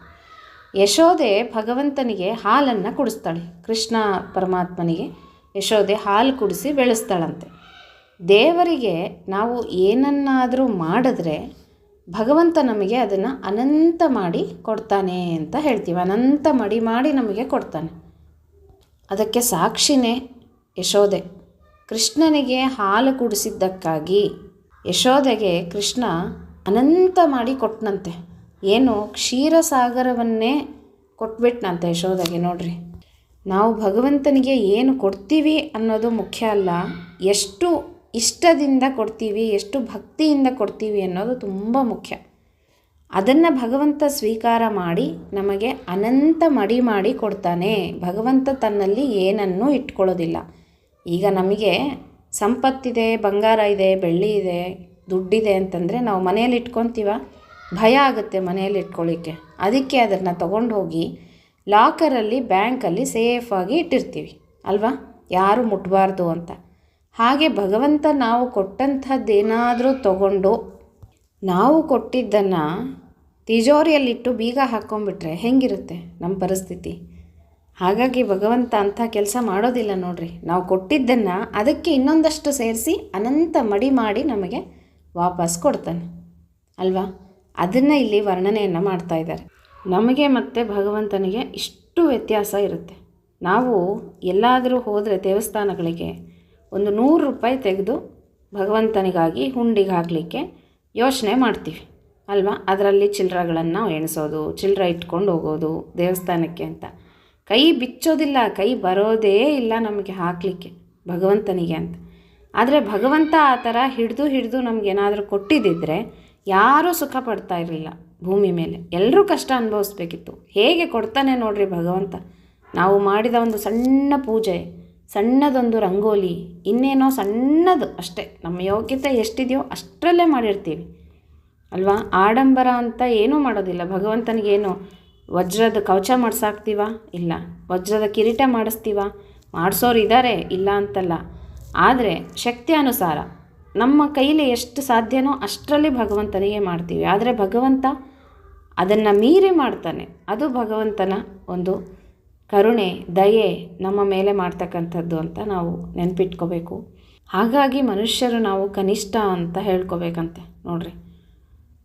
ಯಶೋದೆ ಭಗವಂತನಿಗೆ ಹಾಲನ್ನು ಕುಡಿಸ್ತಾಳೆ. ಕೃಷ್ಣ ಪರಮಾತ್ಮನಿಗೆ ಯಶೋದೆ ಹಾಲು ಕುಡಿಸಿ ಬೆಳೆಸ್ತಾಳಂತೆ. ದೇವರಿಗೆ ನಾವು ಏನನ್ನಾದರೂ ಮಾಡಿದ್ರೆ ಭಗವಂತ ನಮಗೆ ಅದನ್ನು ಅನಂತ ಮಾಡಿ ಕೊಡ್ತಾನೆ ಅಂತ ಹೇಳ್ತೀವಿ. ಅನಂತ ಮಾಡಿ ನಮಗೆ ಕೊಡ್ತಾನೆ. ಅದಕ್ಕೆ ಸಾಕ್ಷಿನೇ ಯಶೋದೆ. ಕೃಷ್ಣನಿಗೆ ಹಾಲು ಕುಡಿಸಿದ್ದಕ್ಕಾಗಿ ಯಶೋದೆಗೆ ಕೃಷ್ಣ ಅನಂತ ಮಾಡಿ ಕೊಟ್ಟನಂತೆ. ಏನು, ಕ್ಷೀರಸಾಗರವನ್ನೇ ಕೊಟ್ಬಿಟ್ನಂತೆ ಯಶೋದೆಗೆ. ನೋಡ್ರಿ, ನಾವು ಭಗವಂತನಿಗೆ ಏನು ಕೊಡ್ತೀವಿ ಅನ್ನೋದು ಮುಖ್ಯ ಅಲ್ಲ, ಎಷ್ಟು ಇಷ್ಟದಿಂದ ಕೊಡ್ತೀವಿ, ಎಷ್ಟು ಭಕ್ತಿಯಿಂದ ಕೊಡ್ತೀವಿ ಅನ್ನೋದು ತುಂಬ ಮುಖ್ಯ. ಅದನ್ನು ಭಗವಂತ ಸ್ವೀಕಾರ ಮಾಡಿ ನಮಗೆ ಅನಂತ ಮಾಡಿ ಕೊಡ್ತಾನೆ. ಭಗವಂತ ತನ್ನಲ್ಲಿ ಏನನ್ನೂ ಇಟ್ಕೊಳ್ಳೋದಿಲ್ಲ. ಈಗ ನಮಗೆ ಸಂಪತ್ತಿದೆ, ಬಂಗಾರ ಇದೆ, ಬೆಳ್ಳಿ ಇದೆ, ದುಡ್ಡಿದೆ ಅಂತಂದರೆ ನಾವು ಮನೆಯಲ್ಲಿ ಇಟ್ಕೊತೀವ, ಭಯ ಆಗುತ್ತೆ ಮನೆಯಲ್ಲಿ ಇಟ್ಕೊಳ್ಳಿಕ್ಕೆ. ಅದಕ್ಕೆ ಅದನ್ನು ತಗೊಂಡು ಹೋಗಿ ಲಾಕರಲ್ಲಿ, ಬ್ಯಾಂಕಲ್ಲಿ ಸೇಫಾಗಿ ಇಟ್ಟಿರ್ತೀವಿ ಅಲ್ವಾ, ಯಾರು ಮುಟ್ಬಾರ್ದು ಅಂತ. ಹಾಗೆ ಭಗವಂತ ನಾವು ಕೊಟ್ಟಂಥದ್ದೇನಾದರೂ ತಗೊಂಡು ನಾವು ಕೊಟ್ಟಿದ್ದನ್ನು ತಿಜೋರಿಯಲ್ಲಿಟ್ಟು ಬೀಗ ಹಾಕ್ಕೊಂಡ್ಬಿಟ್ರೆ ಹೆಂಗಿರುತ್ತೆ ನಮ್ಮ ಪರಿಸ್ಥಿತಿ? ಹಾಗಾಗಿ ಭಗವಂತ ಅಂಥ ಕೆಲಸ ಮಾಡೋದಿಲ್ಲ ನೋಡ್ರಿ. ನಾವು ಕೊಟ್ಟಿದ್ದನ್ನು ಅದಕ್ಕೆ ಇನ್ನೊಂದಷ್ಟು ಸೇರಿಸಿ ಅನಂತ ಮಾಡಿ ನಮಗೆ ವಾಪಸ್ ಕೊಡ್ತಾನೆ ಅಲ್ವಾ. ಅದನ್ನು ಇಲ್ಲಿ ವರ್ಣನೆಯನ್ನು ಮಾಡ್ತಾ ಇದ್ದಾರೆ. ನಮಗೆ ಮತ್ತು ಭಗವಂತನಿಗೆ ಇಷ್ಟು ವ್ಯತ್ಯಾಸ ಇರುತ್ತೆ. ನಾವು ಎಲ್ಲಾದರೂ ಹೋದರೆ ದೇವಸ್ಥಾನಗಳಿಗೆ ಒಂದು 100 ರೂಪಾಯಿ ತೆಗೆದು ಭಗವಂತನಿಗಾಗಿ ಹುಂಡಿಗೆ ಹಾಕಲಿಕ್ಕೆ ಯೋಚನೆ ಮಾಡ್ತೀವಿ ಅಲ್ವಾ. ಅದರಲ್ಲಿ ಚಿಲ್ಲರೆಗಳನ್ನು ಎಣಿಸೋದು, ಚಿಲ್ಲರೆ ಇಟ್ಕೊಂಡು ಹೋಗೋದು ದೇವಸ್ಥಾನಕ್ಕೆ ಅಂತ. ಕೈ ಬಿಚ್ಚೋದಿಲ್ಲ, ಕೈ ಬರೋದೇ ಇಲ್ಲ ನಮಗೆ ಹಾಕಲಿಕ್ಕೆ ಭಗವಂತನಿಗೆ ಅಂತ. ಆದರೆ ಭಗವಂತ ಆ ಥರ ಹಿಡಿದು ನಮಗೇನಾದರೂ ಕೊಟ್ಟಿದ್ದಿದ್ರೆ ಯಾರೂ ಸುಖ ಪಡ್ತಾ ಇರಲಿಲ್ಲ ಭೂಮಿ ಮೇಲೆ, ಎಲ್ಲರೂ ಕಷ್ಟ ಅನುಭವಿಸ್ಬೇಕಿತ್ತು. ಹೇಗೆ ಕೊಡ್ತಾನೆ ನೋಡ್ರಿ ಭಗವಂತ. ನಾವು ಮಾಡಿದ ಒಂದು ಸಣ್ಣ ಪೂಜೆ, ಸಣ್ಣದೊಂದು ರಂಗೋಲಿ, ಇನ್ನೇನೋ ಸಣ್ಣದು ಅಷ್ಟೇ, ನಮ್ಮ ಯೋಗ್ಯತೆ ಎಷ್ಟಿದೆಯೋ ಅಷ್ಟರಲ್ಲೇ ಮಾಡಿರ್ತೀವಿ ಅಲ್ವಾ. ಆಡಂಬರ ಅಂತ ಏನೂ ಮಾಡೋದಿಲ್ಲ ಭಗವಂತನಿಗೇನು. ವಜ್ರದ ಕವಚ ಮಾಡಿಸಾಕ್ತೀವ? ಇಲ್ಲ. ವಜ್ರದ ಕಿರೀಟ ಮಾಡಿಸ್ತೀವ? ಮಾಡಿಸೋರು ಇದ್ದಾರೆ, ಇಲ್ಲ ಅಂತಲ್ಲ. ಆದರೆ ಶಕ್ತಿ ಅನುಸಾರ ನಮ್ಮ ಕೈಲಿ ಎಷ್ಟು ಸಾಧ್ಯನೋ ಅಷ್ಟರಲ್ಲಿ ಭಗವಂತನಿಗೆ ಮಾಡ್ತೀವಿ. ಆದರೆ ಭಗವಂತ ಅದನ್ನು ಮೀರಿ ಮಾಡ್ತಾನೆ. ಅದು ಭಗವಂತನ ಒಂದು ಕರುಣೆ, ದಯೆ ನಮ್ಮ ಮೇಲೆ ಮಾಡ್ತಕ್ಕಂಥದ್ದು ಅಂತ ನಾವು ನೆನಪಿಟ್ಕೋಬೇಕು. ಹಾಗಾಗಿ ಮನುಷ್ಯರು ನಾವು ಕನಿಷ್ಠ ಅಂತ ಹೇಳ್ಕೋಬೇಕಂತೆ ನೋಡ್ರಿ.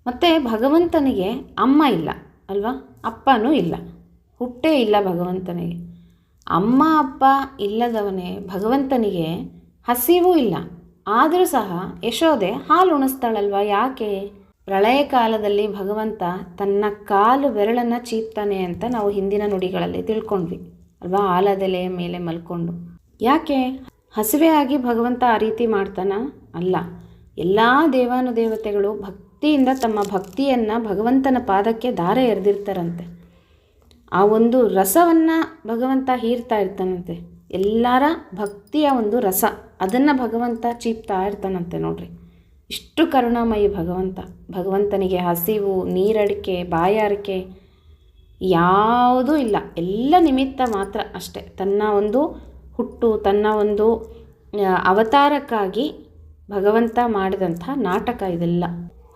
ಮತ್ತು ಭಗವಂತನಿಗೆ ಅಮ್ಮ ಇಲ್ಲ ಅಲ್ವಾ, ಅಪ್ಪನೂ ಇಲ್ಲ, ಹುಟ್ಟೇ ಇಲ್ಲ ಭಗವಂತನಿಗೆ. ಅಮ್ಮ ಅಪ್ಪ ಇಲ್ಲದವನೇ ಭಗವಂತನಿಗೆ ಹಸಿವೂ ಇಲ್ಲ. ಆದರೂ ಸಹ ಯಶೋದೆ ಹಾಲು ಉಣಿಸ್ತಾಳಲ್ವ. ಯಾಕೆ? ಪ್ರಳಯ ಕಾಲದಲ್ಲಿ ಭಗವಂತ ತನ್ನ ಕಾಲು ಬೆರಳನ್ನು ಚೀಪ್ತಾನೆ ಅಂತ ನಾವು ಹಿಂದಿನ ನುಡಿಗಳಲ್ಲಿ ತಿಳ್ಕೊಂಡ್ವಿ ಅಲ್ವಾ, ಆಲದೆಲೆಯ ಮೇಲೆ ಮಲ್ಕೊಂಡು. ಯಾಕೆ? ಹಸಿವೆ ಆಗಿ ಭಗವಂತ ಆ ರೀತಿ ಮಾಡ್ತಾನ? ಅಲ್ಲ. ಎಲ್ಲ ದೇವಾನುದೇವತೆಗಳು ಭಕ್ತಿಯಿಂದ ತಮ್ಮ ಭಕ್ತಿಯನ್ನು ಭಗವಂತನ ಪಾದಕ್ಕೆ ಧಾರೆ ಎರೆದಿರ್ತಾರಂತೆ. ಆ ಒಂದು ರಸವನ್ನು ಭಗವಂತ ಹೀರ್ತಾ ಇರ್ತಾನಂತೆ. ಎಲ್ಲರ ಭಕ್ತಿಯ ಒಂದು ರಸ, ಅದನ್ನು ಭಗವಂತ ಚೀಪ್ತಾ ಇರ್ತಾನಂತೆ ನೋಡ್ರಿ. ಇಷ್ಟು ಕರುಣಾಮಯಿ ಭಗವಂತ. ಭಗವಂತನಿಗೆ ಹಸಿವು, ನೀರಡಿಕೆ, ಬಾಯಾರಿಕೆ ಯಾವುದೂ ಇಲ್ಲ. ಎಲ್ಲ ನಿಮಿತ್ತ ಮಾತ್ರ ಅಷ್ಟೆ. ತನ್ನ ಒಂದು ಹುಟ್ಟು, ತನ್ನ ಒಂದು ಅವತಾರಕ್ಕಾಗಿ ಭಗವಂತ ಮಾಡಿದಂಥ ನಾಟಕ ಇದೆಲ್ಲ.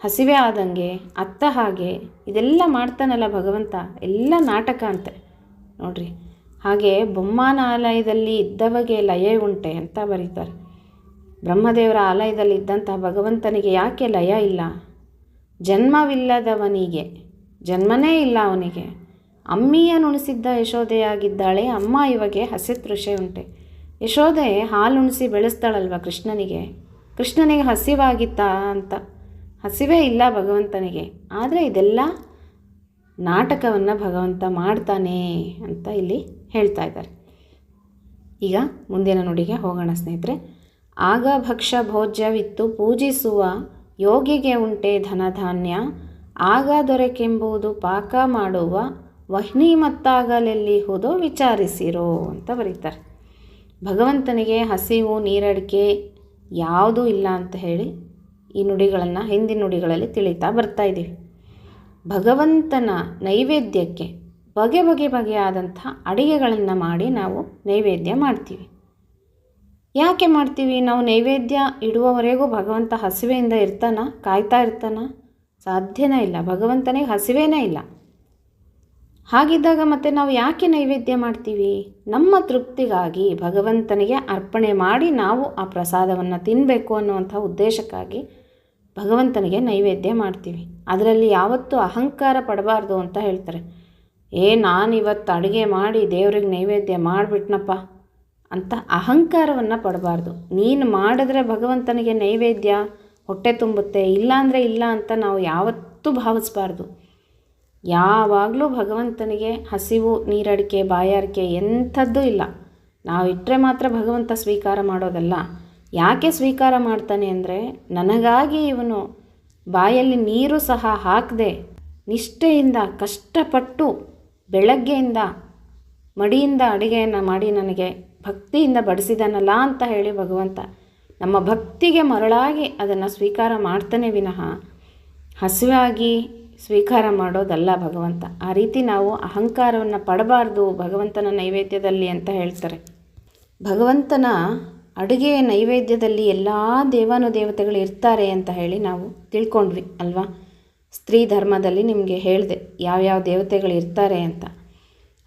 ಹಸಿವೆ ಆದಂಗೆ, ಅತ್ತ ಹಾಗೆ ಇದೆಲ್ಲ ಮಾಡ್ತಾನಲ್ಲ ಭಗವಂತ, ಎಲ್ಲ ನಾಟಕ ಅಂತೆ ನೋಡ್ರಿ. ಹಾಗೆ ಬೊಮ್ಮನ ಆಲಯದಲ್ಲಿ ಇದ್ದವಗೆ ಲಯ ಉಂಟೆ ಅಂತ ಬರೀತಾರೆ. ಬ್ರಹ್ಮದೇವರ ಆಲಯದಲ್ಲಿ ಇದ್ದಂಥ ಭಗವಂತನಿಗೆ ಯಾಕೆ ಲಯ ಇಲ್ಲ? ಜನ್ಮವಿಲ್ಲದವನಿಗೆ ಜನ್ಮನೇ ಇಲ್ಲ ಅವನಿಗೆ. ಅಮ್ಮಿಯನುಣಿಸಿದ್ದ ಯಶೋದೆಯಾಗಿದ್ದಾಳೆ ಅಮ್ಮ, ಇವಾಗೆ ಹಸಿತೃಷೆ ಉಂಟೆ. ಯಶೋದೆ ಹಾಲುಣಿಸಿ ಬೆಳೆಸ್ತಾಳಲ್ವ ಕೃಷ್ಣನಿಗೆ ಹಸಿವಾಗಿತ್ತಾ ಅಂತ. ಹಸಿವೇ ಇಲ್ಲ ಭಗವಂತನಿಗೆ. ಆದರೆ ಇದೆಲ್ಲ ನಾಟಕವನ್ನು ಭಗವಂತ ಮಾಡ್ತಾನೆ ಅಂತ ಇಲ್ಲಿ ಹೇಳ್ತಾ ಇದ್ದಾರೆ. ಈಗ ಮುಂದಿನ ನುಡಿಗೆ ಹೋಗೋಣ ಸ್ನೇಹಿತರೆ. ಆಗ ಭಕ್ಷ್ಯ ಭೋಜ್ಯವಿತ್ತು ಪೂಜಿಸುವ ಯೋಗಿಗೆ ಉಂಟೆ ಧನಧಾನ್ಯ, ಆಗ ದೊರೆಕೆಂಬುದು ಪಾಕ ಮಾಡುವ ವಹ್ನಿ ಮತ್ತಾಗಲೆಲ್ಲಿಹುದೋ ವಿಚಾರಿಸಿರೋ ಅಂತ ಬರೀತಾರೆ. ಭಗವಂತನಿಗೆ ಹಸಿವು ನೀರಡಿಕೆ ಯಾವುದೂ ಇಲ್ಲ ಅಂತ ಹೇಳಿ ಈ ನುಡಿಗಳನ್ನು ಹಿಂದಿನ ನುಡಿಗಳಲ್ಲಿ ತಿಳಿತಾ ಬರ್ತಾ ಇದ್ದೀವಿ. ಭಗವಂತನ ನೈವೇದ್ಯಕ್ಕೆ ಬಗೆಯಾದಂಥ ಅಡಿಗೆಗಳನ್ನು ಮಾಡಿ ನಾವು ನೈವೇದ್ಯ ಮಾಡ್ತೀವಿ. ಯಾಕೆ ಮಾಡ್ತೀವಿ? ನಾವು ನೈವೇದ್ಯ ಇಡುವವರೆಗೂ ಭಗವಂತ ಹಸಿವೆಯಿಂದ ಕಾಯ್ತಾ ಇರ್ತಾನ? ಸಾಧ್ಯನೇ ಇಲ್ಲ. ಭಗವಂತನಿಗೆ ಹಸಿವೇನೇ ಇಲ್ಲ. ಹಾಗಿದ್ದಾಗ ಮತ್ತೆ ನಾವು ಯಾಕೆ ನೈವೇದ್ಯ ಮಾಡ್ತೀವಿ? ನಮ್ಮ ತೃಪ್ತಿಗಾಗಿ ಭಗವಂತನಿಗೆ ಅರ್ಪಣೆ ಮಾಡಿ ನಾವು ಆ ಪ್ರಸಾದವನ್ನು ತಿನ್ನಬೇಕು ಅನ್ನುವಂಥ ಉದ್ದೇಶಕ್ಕಾಗಿ ಭಗವಂತನಿಗೆ ನೈವೇದ್ಯ ಮಾಡ್ತೀವಿ. ಅದರಲ್ಲಿ ಯಾವತ್ತೂ ಅಹಂಕಾರ ಪಡಬಾರ್ದು ಅಂತ ಹೇಳ್ತಾರೆ. ನಾನಿವತ್ತು ಅಡುಗೆ ಮಾಡಿ ದೇವ್ರಿಗೆ ನೈವೇದ್ಯ ಮಾಡಿಬಿಟ್ನಪ್ಪ ಅಂತ ಅಹಂಕಾರವನ್ನು ಪಡಬಾರ್ದು. ನೀನು ಮಾಡಿದ್ರೆ ಭಗವಂತನಿಗೆ ನೈವೇದ್ಯ ಹೊಟ್ಟೆ ತುಂಬುತ್ತೆ, ಇಲ್ಲಾಂದರೆ ಇಲ್ಲ ಅಂತ ನಾವು ಯಾವತ್ತೂ ಭಾವಿಸ್ಬಾರ್ದು. ಯಾವಾಗಲೂ ಭಗವಂತನಿಗೆ ಹಸಿವು ನೀರಡಿಕೆ ಬಾಯಾರಿಕೆ ಎಂಥದ್ದೂ ಇಲ್ಲ. ನಾವು ಇಟ್ಟರೆ ಮಾತ್ರ ಭಗವಂತ ಸ್ವೀಕಾರ ಮಾಡೋದಲ್ಲ. ಯಾಕೆ ಸ್ವೀಕಾರ ಮಾಡ್ತಾನೆ ಅಂದರೆ, ನನಗಾಗಿ ಇವನು ಬಾಯಲ್ಲಿ ನೀರು ಸಹ ಹಾಕದೆ ನಿಷ್ಠೆಯಿಂದ ಕಷ್ಟಪಟ್ಟು ಬೆಳಗ್ಗೆಯಿಂದ ಮಡಿಯಿಂದ ಅಡುಗೆಯನ್ನು ಮಾಡಿ ನನಗೆ ಭಕ್ತಿಯಿಂದ ಬಡಿಸಿದಾನಲ್ಲ ಅಂತ ಹೇಳಿ ಭಗವಂತ ನಮ್ಮ ಭಕ್ತಿಗೆ ಮರಳಾಗಿ ಅದನ್ನು ಸ್ವೀಕಾರ ಮಾಡ್ತಾನೆ ವಿನಃ ಹಸಿವಾಗಿ ಸ್ವೀಕಾರ ಮಾಡೋದಲ್ಲ ಭಗವಂತ. ಆ ರೀತಿ ನಾವು ಅಹಂಕಾರವನ್ನು ಪಡಬಾರ್ದು ಭಗವಂತನ ನೈವೇದ್ಯದಲ್ಲಿ ಅಂತ ಹೇಳ್ತಾರೆ. ಭಗವಂತನ ಅಡುಗೆ ನೈವೇದ್ಯದಲ್ಲಿ ಎಲ್ಲ ದೇವಾನುದೇವತೆಗಳು ಇರ್ತಾರೆ ಅಂತ ಹೇಳಿ ನಾವು ತಿಳ್ಕೊಂಡ್ವಿ ಅಲ್ವಾ? ಸ್ತ್ರೀ ಧರ್ಮದಲ್ಲಿ ನಿಮಗೆ ಹೇಳಿದೆ ಯಾವ್ಯಾವ ದೇವತೆಗಳು ಇರ್ತಾರೆ ಅಂತ.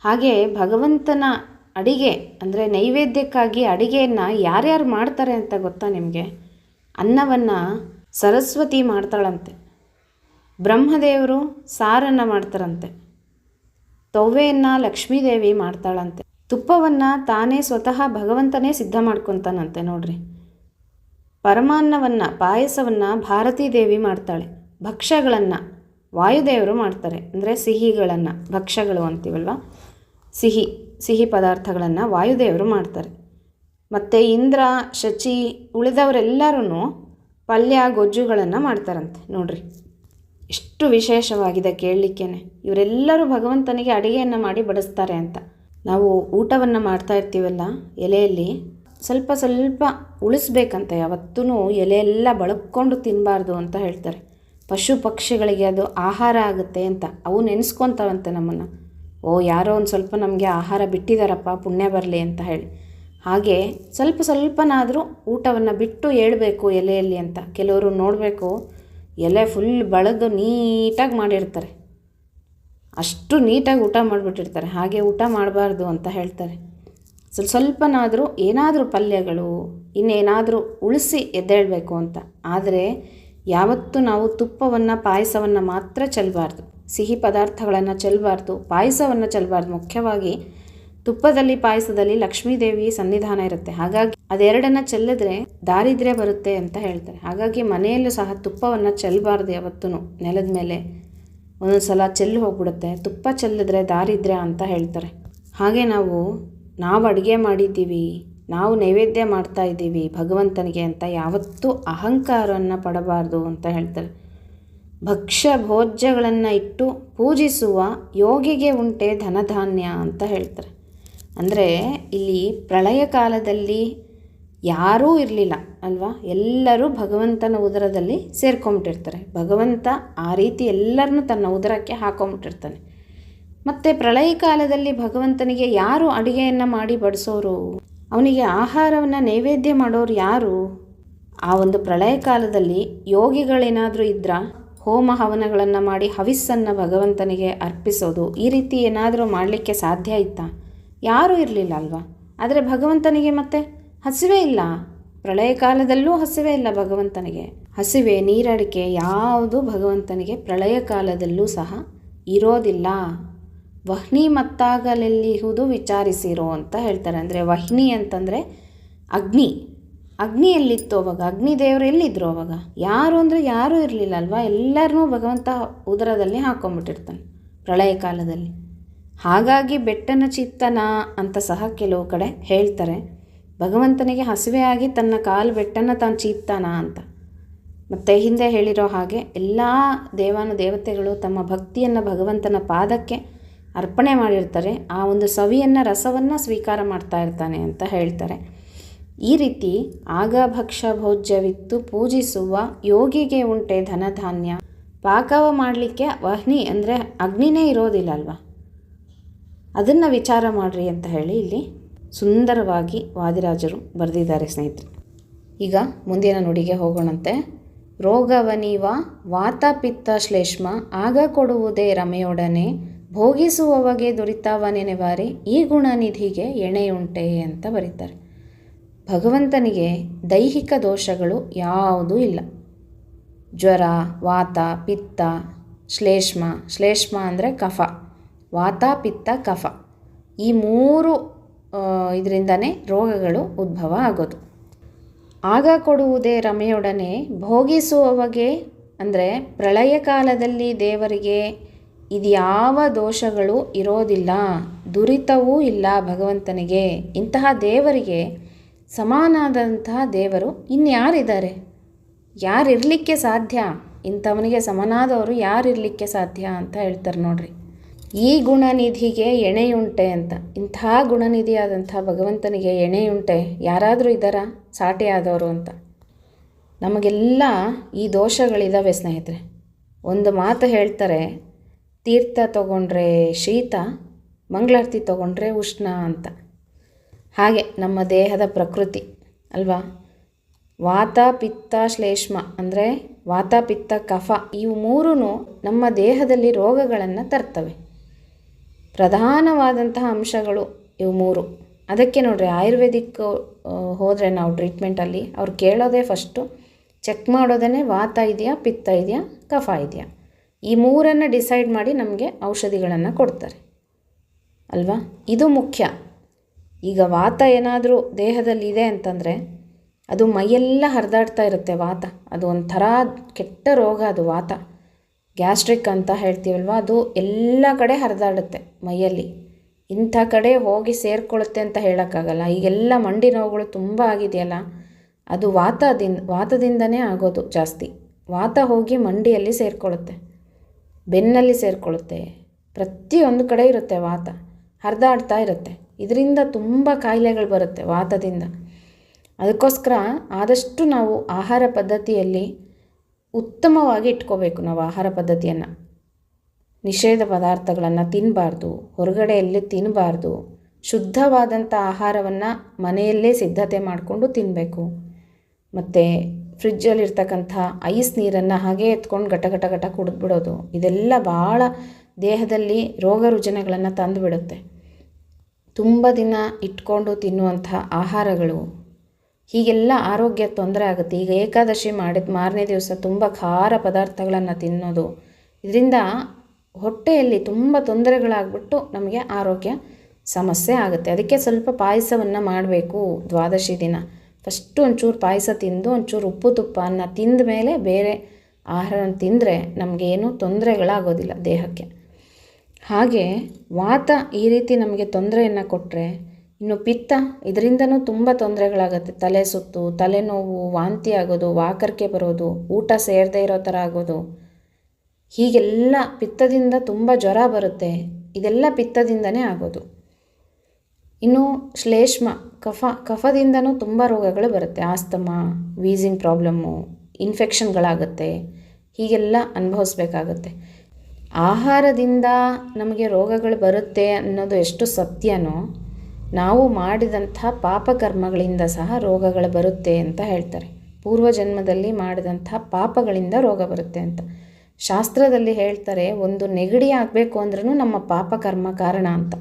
ಹಾಗೆ ಭಗವಂತನ ಅಡಿಗೆ ಅಂದರೆ ನೈವೇದ್ಯಕ್ಕಾಗಿ ಅಡಿಗೆಯನ್ನು ಯಾರ್ಯಾರು ಮಾಡ್ತಾರೆ ಅಂತ ಗೊತ್ತಾ ನಿಮಗೆ? ಅನ್ನವನ್ನು ಸರಸ್ವತಿ ಮಾಡ್ತಾಳಂತೆ, ಬ್ರಹ್ಮದೇವರು ಸಾರನ್ನು ಮಾಡ್ತಾರಂತೆ, ತವ್ವೆಯನ್ನು ಲಕ್ಷ್ಮೀದೇವಿ ಮಾಡ್ತಾಳಂತೆ, ತುಪ್ಪವನ್ನು ತಾನೇ ಸ್ವತಃ ಭಗವಂತನೇ ಸಿದ್ಧ ಮಾಡ್ಕೊತಾನಂತೆ ನೋಡ್ರಿ. ಪರಮಾನ್ನವನ್ನು ಪಾಯಸವನ್ನು ಭಾರತೀ ದೇವಿ ಮಾಡ್ತಾಳೆ. ಭಕ್ಷ್ಯಗಳನ್ನು ವಾಯುದೇವರು ಮಾಡ್ತಾರೆ, ಅಂದರೆ ಸಿಹಿಗಳನ್ನು ಭಕ್ಷ್ಯಗಳು ಅಂತೀವಲ್ವ, ಸಿಹಿ ಪದಾರ್ಥಗಳನ್ನು ವಾಯುದೇವರು ಮಾಡ್ತಾರೆ. ಮತ್ತು ಇಂದ್ರ ಶಚಿ ಉಳಿದವರೆಲ್ಲರೂ ಪಲ್ಯ ಗೊಜ್ಜುಗಳನ್ನು ಮಾಡ್ತಾರಂತೆ ನೋಡ್ರಿ. ಎಷ್ಟು ವಿಶೇಷವಾಗಿದೆ ಕೇಳಲಿಕ್ಕೇನೆ. ಇವರೆಲ್ಲರೂ ಭಗವಂತನಿಗೆ ಅಡುಗೆಯನ್ನು ಮಾಡಿ ಬಡಿಸ್ತಾರೆ ಅಂತ. ನಾವು ಊಟವನ್ನು ಮಾಡ್ತಾ ಇರ್ತೀವಲ್ಲ ಎಲೆಯಲ್ಲಿ ಸ್ವಲ್ಪ ಸ್ವಲ್ಪ ಉಳಿಸ್ಬೇಕಂತ. ಯಾವತ್ತೂ ಎಲೆಯೆಲ್ಲ ಬಳಕ್ಕೊಂಡು ತಿನ್ನಬಾರ್ದು ಅಂತ ಹೇಳ್ತಾರೆ. ಪಶು ಪಕ್ಷಿಗಳಿಗೆ ಅದು ಆಹಾರ ಆಗುತ್ತೆ ಅಂತ ಅವು ನೆನೆಸ್ಕೊತಾವಂತೆ ನಮ್ಮನ್ನು. ಯಾರೋ ಒಂದು ಸ್ವಲ್ಪ ನಮಗೆ ಆಹಾರ ಬಿಟ್ಟಿದ್ದಾರಪ್ಪ, ಪುಣ್ಯ ಬರಲಿ ಅಂತ ಹೇಳಿ. ಹಾಗೆ ಸ್ವಲ್ಪನಾದರೂ ಊಟವನ್ನು ಬಿಟ್ಟು ಏಳಬೇಕು ಎಲೆಯಲ್ಲಿ ಅಂತ. ಕೆಲವರು ನೋಡಬೇಕು ಎಲೆ ಫುಲ್ ಬಳದು ನೀಟಾಗಿ ಮಾಡಿರ್ತಾರೆ, ಅಷ್ಟು ನೀಟಾಗಿ ಊಟ ಮಾಡಿಬಿಟ್ಟಿರ್ತಾರೆ. ಹಾಗೆ ಊಟ ಮಾಡಬಾರ್ದು ಅಂತ ಹೇಳ್ತಾರೆ. ಸ್ವಲ್ಪನಾದರೂ ಏನಾದರೂ ಪಲ್ಯಗಳು ಇನ್ನೇನಾದರೂ ಉಳಿಸಿ ಎದ್ದೇಳಬೇಕು ಅಂತ. ಆದರೆ ಯಾವತ್ತೂ ನಾವು ತುಪ್ಪವನ್ನು ಪಾಯಸವನ್ನು ಮಾತ್ರ ಚೆಲ್ಲಬಾರ್ದು, ಸಿಹಿ ಪದಾರ್ಥಗಳನ್ನು ಚೆಲ್ಲಬಾರ್ದು, ಪಾಯಸವನ್ನು ಚೆಲ್ಲಬಾರ್ದು. ಮುಖ್ಯವಾಗಿ ತುಪ್ಪದಲ್ಲಿ ಪಾಯಸದಲ್ಲಿ ಲಕ್ಷ್ಮೀದೇವಿ ಸನ್ನಿಧಾನ ಇರುತ್ತೆ. ಹಾಗಾಗಿ ಅದೆರಡನ್ನು ಚೆಲ್ಲಿದ್ರೆ ದಾರಿದ್ರ್ಯ ಬರುತ್ತೆ ಅಂತ ಹೇಳ್ತಾರೆ. ಹಾಗಾಗಿ ಮನೆಯಲ್ಲೂ ಸಹ ತುಪ್ಪವನ್ನು ಚೆಲ್ಲಬಾರ್ದು ಯಾವತ್ತೂ. ನೆಲದ ಮೇಲೆ ಒಂದೊಂದು ಸಲ ಚೆಲ್ಲಿ ಹೋಗ್ಬಿಡುತ್ತೆ, ತುಪ್ಪ ಚೆಲ್ಲಿದ್ರೆ ದಾರಿದ್ರ್ಯ ಅಂತ ಹೇಳ್ತಾರೆ. ಹಾಗೆ ನಾವು ಅಡುಗೆ ಮಾಡಿದ್ದೀವಿ, ನಾವು ನೈವೇದ್ಯ ಮಾಡ್ತಾ ಇದ್ದೀವಿ ಭಗವಂತನಿಗೆ ಅಂತ ಯಾವತ್ತೂ ಅಹಂಕಾರವನ್ನು ಪಡಬಾರ್ದು ಅಂತ ಹೇಳ್ತಾರೆ. ಭಕ್ಷ್ಯ ಭೋಜ್ಯಗಳನ್ನು ಇಟ್ಟು ಪೂಜಿಸುವ ಯೋಗಿಗೆ ಉಂಟೆ ಧನಧಾನ್ಯ ಅಂತ ಹೇಳ್ತಾರೆ. ಅಂದರೆ ಇಲ್ಲಿ ಪ್ರಳಯ ಕಾಲದಲ್ಲಿ ಯಾರೂ ಇರಲಿಲ್ಲ ಅಲ್ವಾ? ಎಲ್ಲರೂ ಭಗವಂತನ ಉದರದಲ್ಲಿ ಸೇರ್ಕೊಂಬಿಟ್ಟಿರ್ತಾರೆ. ಭಗವಂತ ಆ ರೀತಿ ಎಲ್ಲರನ್ನೂ ತನ್ನ ಉದರಕ್ಕೆ ಹಾಕೊಂಬಿಟ್ಟಿರ್ತಾನೆ. ಮತ್ತು ಪ್ರಳಯ ಕಾಲದಲ್ಲಿ ಭಗವಂತನಿಗೆ ಯಾರು ಅಡುಗೆಯನ್ನು ಮಾಡಿ ಬಡಿಸೋರು? ಅವನಿಗೆ ಆಹಾರವನ್ನು ನೈವೇದ್ಯ ಮಾಡೋರು ಯಾರು? ಆ ಒಂದು ಪ್ರಳಯ ಕಾಲದಲ್ಲಿ ಯೋಗಿಗಳೇನಾದರೂ ಇದ್ರಾ? ಹೋಮ ಹವನಗಳನ್ನು ಮಾಡಿ ಹವಿಸ್ಸನ್ನು ಭಗವಂತನಿಗೆ ಅರ್ಪಿಸೋದು, ಈ ರೀತಿ ಏನಾದರೂ ಮಾಡಲಿಕ್ಕೆ ಸಾಧ್ಯ ಇತ್ತಾ? ಯಾರೂ ಇರಲಿಲ್ಲ ಅಲ್ವಾ? ಆದರೆ ಭಗವಂತನಿಗೆ ಮತ್ತೆ ಹಸಿವೆ ಇಲ್ಲ, ಪ್ರಳಯ ಕಾಲದಲ್ಲೂ ಹಸಿವೆ ಇಲ್ಲ ಭಗವಂತನಿಗೆ. ಹಸಿವೆ, ನೀರಡಿಕೆ ಯಾವುದು ಭಗವಂತನಿಗೆ ಪ್ರಳಯ ಕಾಲದಲ್ಲೂ ಸಹ ಇರೋದಿಲ್ಲ. ವಹ್ನಿ ಮತ್ತಾಗಲೆಲ್ಲಿಹುದು ವಿಚಾರಿಸಿರೋ ಅಂತ ಹೇಳ್ತಾರೆ. ಅಂದರೆ ವಹ್ನಿ ಅಂತಂದರೆ ಅಗ್ನಿ. ಅಗ್ನಿ ಎಲ್ಲಿತ್ತು ಅವಾಗ? ಅಗ್ನಿ ದೇವರು ಎಲ್ಲಿದ್ದರು ಅವಾಗ? ಯಾರು ಅಂದರೆ ಯಾರೂ ಇರಲಿಲ್ಲ ಅಲ್ವಾ? ಎಲ್ಲರನ್ನೂ ಭಗವಂತ ಉದರದಲ್ಲಿ ಹಾಕ್ಕೊಂಬಿಟ್ಟಿರ್ತಾನೆ ಪ್ರಳಯ ಕಾಲದಲ್ಲಿ. ಹಾಗಾಗಿ ಬೆಟ್ಟನ ಚಿತ್ತನ ಅಂತ ಸಹ ಕೆಲವು ಕಡೆ ಹೇಳ್ತಾರೆ. ಭಗವಂತನಿಗೆ ಹಸಿವೆ ಆಗಿ ತನ್ನ ಕಾಲು ಬೆಟ್ಟನ ತಾನು ಚೀತ್ತಾನ ಅಂತ. ಮತ್ತು ಹಿಂದೆ ಹೇಳಿರೋ ಹಾಗೆ ಎಲ್ಲ ದೇವತೆಗಳು ತಮ್ಮ ಭಕ್ತಿಯನ್ನು ಭಗವಂತನ ಪಾದಕ್ಕೆ ಅರ್ಪಣೆ ಮಾಡಿರ್ತಾರೆ. ಆ ಒಂದು ಸವಿಯನ್ನು, ರಸವನ್ನು ಸ್ವೀಕಾರ ಮಾಡ್ತಾ ಇರ್ತಾನೆ ಅಂತ ಹೇಳ್ತಾರೆ. ಈ ರೀತಿ ಆಗ ಭಕ್ಷ ಭೋಜ್ಯವಿತ್ತು ಪೂಜಿಸುವ ಯೋಗಿಗೆ ಉಂಟೆ ಧನಧಾನ್ಯ. ಪಾಕವ ಮಾಡಲಿಕ್ಕೆ ವಹ್ನಿ ಅಂದರೆ ಅಗ್ನಿನೇ ಇರೋದಿಲ್ಲ ಅಲ್ವಾ? ಅದನ್ನು ವಿಚಾರ ಮಾಡಿರಿ ಅಂತ ಹೇಳಿ ಇಲ್ಲಿ ಸುಂದರವಾಗಿ ವಾದಿರಾಜರು ಬರೆದಿದ್ದಾರೆ ಸ್ನೇಹಿತರೆ. ಈಗ ಮುಂದಿನ ನುಡಿಗೆ ಹೋಗೋಣಂತೆ. ರೋಗವನಿವ ವಾತ ಪಿತ್ತ ಶ್ಲೇಷ್ಮ ಆಗ ಕೊಡುವುದೇ ರಮೆಯೊಡನೆ ಭೋಗಿಸುವವಗೆ ದುರಿತವನೆನೆವಾರೆ ಈ ಗುಣನಿಧಿಗೆ ಎಣೆಯುಂಟೆ ಅಂತ ಬರೀತಾರೆ. ಭಗವಂತನಿಗೆ ದೈಹಿಕ ದೋಷಗಳು ಯಾವುದೂ ಇಲ್ಲ. ಜ್ವರ, ವಾತ, ಪಿತ್ತ, ಶ್ಲೇಷ್ಮ ಅಂದರೆ ಕಫ, ವಾತ, ಪಿತ್ತ, ಕಫ, ಈ ಮೂರು ಇದರಿಂದನೇ ರೋಗಗಳು ಉದ್ಭವ ಆಗೋದು. ಆಗ ಕೊಡುವುದೇ ರಮೆಯೊಡನೆ ಭೋಗಿಸುವವಗೆ ಅಂದರೆ ಪ್ರಳಯ ಕಾಲದಲ್ಲಿ ದೇವರಿಗೆ ಇದ್ಯಾವ ದೋಷಗಳು ಇರೋದಿಲ್ಲ, ದುರಿತವೂ ಇಲ್ಲ ಭಗವಂತನಿಗೆ. ಇಂತಹ ದೇವರಿಗೆ ಸಮಾನಾದಂತಹ ದೇವರು ಇನ್ಯಾರಿದ್ದಾರೆ? ಯಾರಿರಲಿಕ್ಕೆ ಸಾಧ್ಯ? ಇಂಥವನಿಗೆ ಸಮನಾದವರು ಯಾರಿರಲಿಕ್ಕೆ ಸಾಧ್ಯ ಅಂತ ಹೇಳ್ತಾರೆ ನೋಡ್ರಿ. ಈ ಗುಣನಿಧಿಗೆ ಎಣೆಯುಂಟೆ ಅಂತ. ಇಂಥ ಗುಣನಿಧಿಯಾದಂಥ ಭಗವಂತನಿಗೆ ಎಣೆಯುಂಟೆ, ಯಾರಾದರೂ ಇದ್ದಾರಾ ಸಾಟಿ ಆದವರು ಅಂತ? ನಮಗೆಲ್ಲ ಈ ದೋಷಗಳಿದ್ದಾವೆ ಸ್ನೇಹಿತರೆ. ಒಂದು ಮಾತು ಹೇಳ್ತಾರೆ, ತೀರ್ಥ ತಗೊಂಡ್ರೆ ಶೀತ, ಮಂಗಳಾರತಿ ತಗೊಂಡ್ರೆ ಉಷ್ಣ ಅಂತ. ಹಾಗೆ ನಮ್ಮ ದೇಹದ ಪ್ರಕೃತಿ ಅಲ್ವಾ? ವಾತ, ಪಿತ್ತ, ಶ್ಲೇಷ್ಮ ಅಂದರೆ ವಾತ, ಪಿತ್ತ, ಕಫ, ಇವು ಮೂರೂ ನಮ್ಮ ದೇಹದಲ್ಲಿ ರೋಗಗಳನ್ನು ತರ್ತವೆ. ಪ್ರಧಾನವಾದಂತಹ ಅಂಶಗಳು ಇವು ಮೂರು. ಅದಕ್ಕೆ ನೋಡ್ರಿ, ಆಯುರ್ವೇದಿಕ್ ಹೋದರೆ ನಾವು ಟ್ರೀಟ್ಮೆಂಟಲ್ಲಿ ಅವ್ರು ಕೇಳೋದೇ ಫಸ್ಟು ಚೆಕ್ ಮಾಡೋದೇ ವಾತ ಇದೆಯಾ, ಪಿತ್ತ ಇದೆಯಾ, ಕಫ ಇದೆಯಾ, ಈ ಮೂರನ್ನು ಡಿಸೈಡ್ ಮಾಡಿ ನಮಗೆ ಔಷಧಿಗಳನ್ನು ಕೊಡ್ತಾರೆ ಅಲ್ವಾ? ಇದು ಮುಖ್ಯ. ಈಗ ವಾತ ಏನಾದರೂ ದೇಹದಲ್ಲಿ ಇದೆ ಅಂತಂದರೆ ಅದು ಮೈಯೆಲ್ಲ ಹರಿದಾಡ್ತಾ ಇರುತ್ತೆ ವಾತ. ಅದು ಒಂಥರ ಕೆಟ್ಟ ರೋಗ ಅದು ವಾತ. ಗ್ಯಾಸ್ಟ್ರಿಕ್ ಅಂತ ಹೇಳ್ತೀವಲ್ವ, ಅದು ಎಲ್ಲ ಕಡೆ ಹರಿದಾಡುತ್ತೆ ಮೈಯಲ್ಲಿ. ಇಂಥ ಕಡೆ ಹೋಗಿ ಸೇರಿಕೊಳ್ಳುತ್ತೆ ಅಂತ ಹೇಳೋಕ್ಕಾಗಲ್ಲ. ಈಗೆಲ್ಲ ಮಂಡಿ ನೋವುಗಳು ತುಂಬ ಆಗಿದೆಯಲ್ಲ, ಅದು ವಾತದಿಂದನೇ ಆಗೋದು ಜಾಸ್ತಿ. ವಾತ ಹೋಗಿ ಮಂಡಿಯಲ್ಲಿ ಸೇರಿಕೊಳ್ಳುತ್ತೆ, ಬೆನ್ನಲ್ಲಿ ಸೇರಿಕೊಳ್ಳುತ್ತೆ, ಪ್ರತಿಯೊಂದು ಕಡೆ ಇರುತ್ತೆ ವಾತ, ಹರಿದಾಡ್ತಾ ಇರುತ್ತೆ. ಇದರಿಂದ ತುಂಬ ಕಾಯಿಲೆಗಳು ಬರುತ್ತೆ ವಾತದಿಂದ. ಅದಕ್ಕೋಸ್ಕರ ಆದಷ್ಟು ನಾವು ಆಹಾರ ಪದ್ಧತಿಯಲ್ಲಿ ಉತ್ತಮವಾಗಿ ಇಟ್ಕೋಬೇಕು. ನಾವು ಆಹಾರ ಪದ್ಧತಿಯನ್ನು, ನಿಷೇಧ ಪದಾರ್ಥಗಳನ್ನು ತಿನ್ನಬಾರ್ದು, ಹೊರಗಡೆಯಲ್ಲಿ ತಿನ್ನಬಾರ್ದು. ಶುದ್ಧವಾದಂಥ ಆಹಾರವನ್ನು ಮನೆಯಲ್ಲೇ ಸಿದ್ಧತೆ ಮಾಡಿಕೊಂಡು ತಿನ್ನಬೇಕು. ಮತ್ತು ಫ್ರಿಜ್ಜಲ್ಲಿರ್ತಕ್ಕಂಥ ಐಸ್ ನೀರನ್ನು ಹಾಗೆ ಎತ್ಕೊಂಡು ಗಟ ಕುಡಿದ್ಬಿಡೋದು, ಇದೆಲ್ಲ ಭಾಳ ದೇಹದಲ್ಲಿ ರೋಗ ರುಜಿನಗಳನ್ನು ತಂದುಬಿಡುತ್ತೆ. ತುಂಬ ದಿನ ಇಟ್ಕೊಂಡು ತಿನ್ನುವಂಥ ಆಹಾರಗಳು, ಹೀಗೆಲ್ಲ ಆರೋಗ್ಯ ತೊಂದರೆ ಆಗುತ್ತೆ. ಈಗ ಏಕಾದಶಿ ಮಾಡಿದ ಮಾರನೇ ದಿವಸ ತುಂಬ ಖಾರ ಪದಾರ್ಥಗಳನ್ನು ತಿನ್ನೋದು, ಇದರಿಂದ ಹೊಟ್ಟೆಯಲ್ಲಿ ತುಂಬ ತೊಂದರೆಗಳಾಗ್ಬಿಟ್ಟು ನಮಗೆ ಆರೋಗ್ಯ ಸಮಸ್ಯೆ ಆಗುತ್ತೆ. ಅದಕ್ಕೆ ಸ್ವಲ್ಪ ಪಾಯಸವನ್ನು ಮಾಡಬೇಕು ದ್ವಾದಶಿ ದಿನ. ಫಸ್ಟು ಒಂಚೂರು ಪಾಯಸ ತಿಂದು ಒಂಚೂರು ಉಪ್ಪು ತುಪ್ಪವನ್ನು ತಿಂದ ಮೇಲೆ ಬೇರೆ ಆಹಾರವನ್ನು ತಿಂದರೆ ನಮಗೇನು ತೊಂದರೆಗಳಾಗೋದಿಲ್ಲ ದೇಹಕ್ಕೆ. ಹಾಗೆ ವಾತ ಈ ರೀತಿ ನಮಗೆ ತೊಂದರೆಯನ್ನು ಕೊಟ್ಟರೆ, ಇನ್ನು ಪಿತ್ತ, ಇದರಿಂದನೂ ತುಂಬ ತೊಂದರೆಗಳಾಗುತ್ತೆ. ತಲೆ ಸುತ್ತು, ತಲೆನೋವು, ವಾಂತಿ ಆಗೋದು, ವಾಕರಿಕೆ ಬರೋದು, ಊಟ ಸೇರದೇ ಇರೋ ಥರ ಆಗೋದು, ಹೀಗೆಲ್ಲ ಪಿತ್ತದಿಂದ ತುಂಬ ಜ್ವರ ಬರುತ್ತೆ. ಇದೆಲ್ಲ ಪಿತ್ತದಿಂದನೇ ಆಗೋದು. ಇನ್ನು ಶ್ಲೇಷ್ಮ, ಕಫದಿಂದನೂ ತುಂಬ ರೋಗಗಳು ಬರುತ್ತೆ. ಆಸ್ತಮಾ, ವೀಸಿಂಗ್ ಪ್ರಾಬ್ಲಮ್ಮು, ಇನ್ಫೆಕ್ಷನ್ಗಳಾಗುತ್ತೆ, ಹೀಗೆಲ್ಲ ಅನುಭವಿಸ್ಬೇಕಾಗತ್ತೆ. ಆಹಾರದಿಂದ ನಮಗೆ ರೋಗಗಳು ಬರುತ್ತೆ ಅನ್ನೋದು ಎಷ್ಟು ಸತ್ಯನೋ, ನಾವು ಮಾಡಿದಂಥ ಪಾಪಕರ್ಮಗಳಿಂದ ಸಹ ರೋಗಗಳು ಬರುತ್ತೆ ಅಂತ ಹೇಳ್ತಾರೆ. ಪೂರ್ವಜನ್ಮದಲ್ಲಿ ಮಾಡಿದಂಥ ಪಾಪಗಳಿಂದ ರೋಗ ಬರುತ್ತೆ ಅಂತ. ಶಾಸ್ತ್ರದಲ್ಲಿ ಹೇಳ್ತಾರೆ, ಒಂದು ನೆಗಡಿ ಆಗಬೇಕು ಅಂದ್ರೂ ನಮ್ಮ ಪಾಪ ಕರ್ಮ ಕಾರಣ ಅಂತ.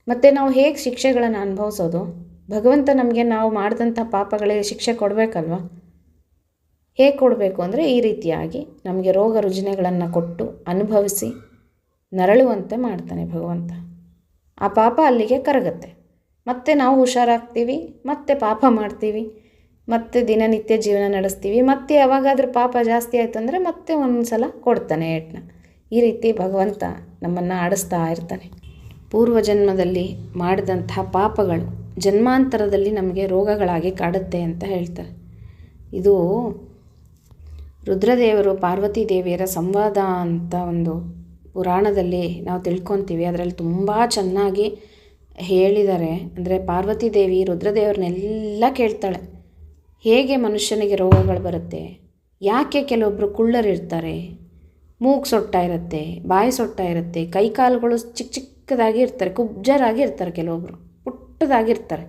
ಮತ್ತು ನಾವು ಹೇಗೆ ಶಿಕ್ಷೆಗಳನ್ನು ಅನುಭವಿಸೋದು? ಭಗವಂತ ನಮಗೆ ನಾವು ಮಾಡಿದಂಥ ಪಾಪಗಳಿಗೆ ಶಿಕ್ಷೆ ಕೊಡಬೇಕಲ್ವ? ಹೇಗೆ ಕೊಡಬೇಕು ಅಂದರೆ ಈ ರೀತಿಯಾಗಿ ನಮಗೆ ರೋಗ ರುಜಿನಗಳನ್ನು ಕೊಟ್ಟು ಅನುಭವಿಸಿ ನರಳುವಂತೆ ಮಾಡ್ತಾನೆ ಭಗವಂತ. ಆ ಪಾಪ ಅಲ್ಲಿಗೆ ಕರಗುತ್ತೆ. ಮತ್ತೆ ನಾವು ಹುಷಾರಾಗ್ತೀವಿ, ಮತ್ತೆ ಪಾಪ ಮಾಡ್ತೀವಿ, ಮತ್ತೆ ದಿನನಿತ್ಯ ಜೀವನ ನಡೆಸ್ತೀವಿ. ಮತ್ತೆ ಯಾವಾಗಾದರೂ ಪಾಪ ಜಾಸ್ತಿ ಆಯಿತು ಅಂದರೆ ಮತ್ತೆ ಒಂದು ಸಲ ಕೊಡ್ತಾನೆ ಏಟನ್ನ. ಈ ರೀತಿ ಭಗವಂತ ನಮ್ಮನ್ನು ಆಡಿಸ್ತಾ ಇರ್ತಾನೆ. ಪೂರ್ವಜನ್ಮದಲ್ಲಿ ಮಾಡಿದಂಥ ಪಾಪಗಳು ಜನ್ಮಾಂತರದಲ್ಲಿ ನಮಗೆ ರೋಗಗಳಾಗಿ ಕಾಡುತ್ತೆ ಅಂತ ಹೇಳ್ತಾರೆ. ಇದು ರುದ್ರದೇವರು ಪಾರ್ವತಿ ದೇವಿಯರ ಸಂವಾದ ಅಂತ ಒಂದು ಪುರಾಣದಲ್ಲಿ ನಾವು ತಿಳ್ಕೊತೀವಿ. ಅದರಲ್ಲಿ ತುಂಬ ಚೆನ್ನಾಗಿ ಹೇಳಿದ್ದಾರೆ. ಅಂದರೆ ಪಾರ್ವತಿ ದೇವಿ ರುದ್ರದೇವ್ರನ್ನೆಲ್ಲ ಕೇಳ್ತಾಳೆ, ಹೇಗೆ ಮನುಷ್ಯನಿಗೆ ರೋಗಗಳು ಬರುತ್ತೆ, ಯಾಕೆ ಕೆಲವೊಬ್ಬರು ಕುಳ್ಳರಿರ್ತಾರೆ, ಮೂಗು ಸೊಟ್ಟ ಇರುತ್ತೆ, ಬಾಯಿ ಸೊಟ್ಟ ಇರುತ್ತೆ, ಕೈಕಾಲುಗಳು ಚಿಕ್ಕದಾಗಿ ಇರ್ತಾರೆ, ಕುಬ್ಜರಾಗಿ ಇರ್ತಾರೆ, ಕೆಲವೊಬ್ಬರು ಪುಟ್ಟದಾಗಿರ್ತಾರೆ,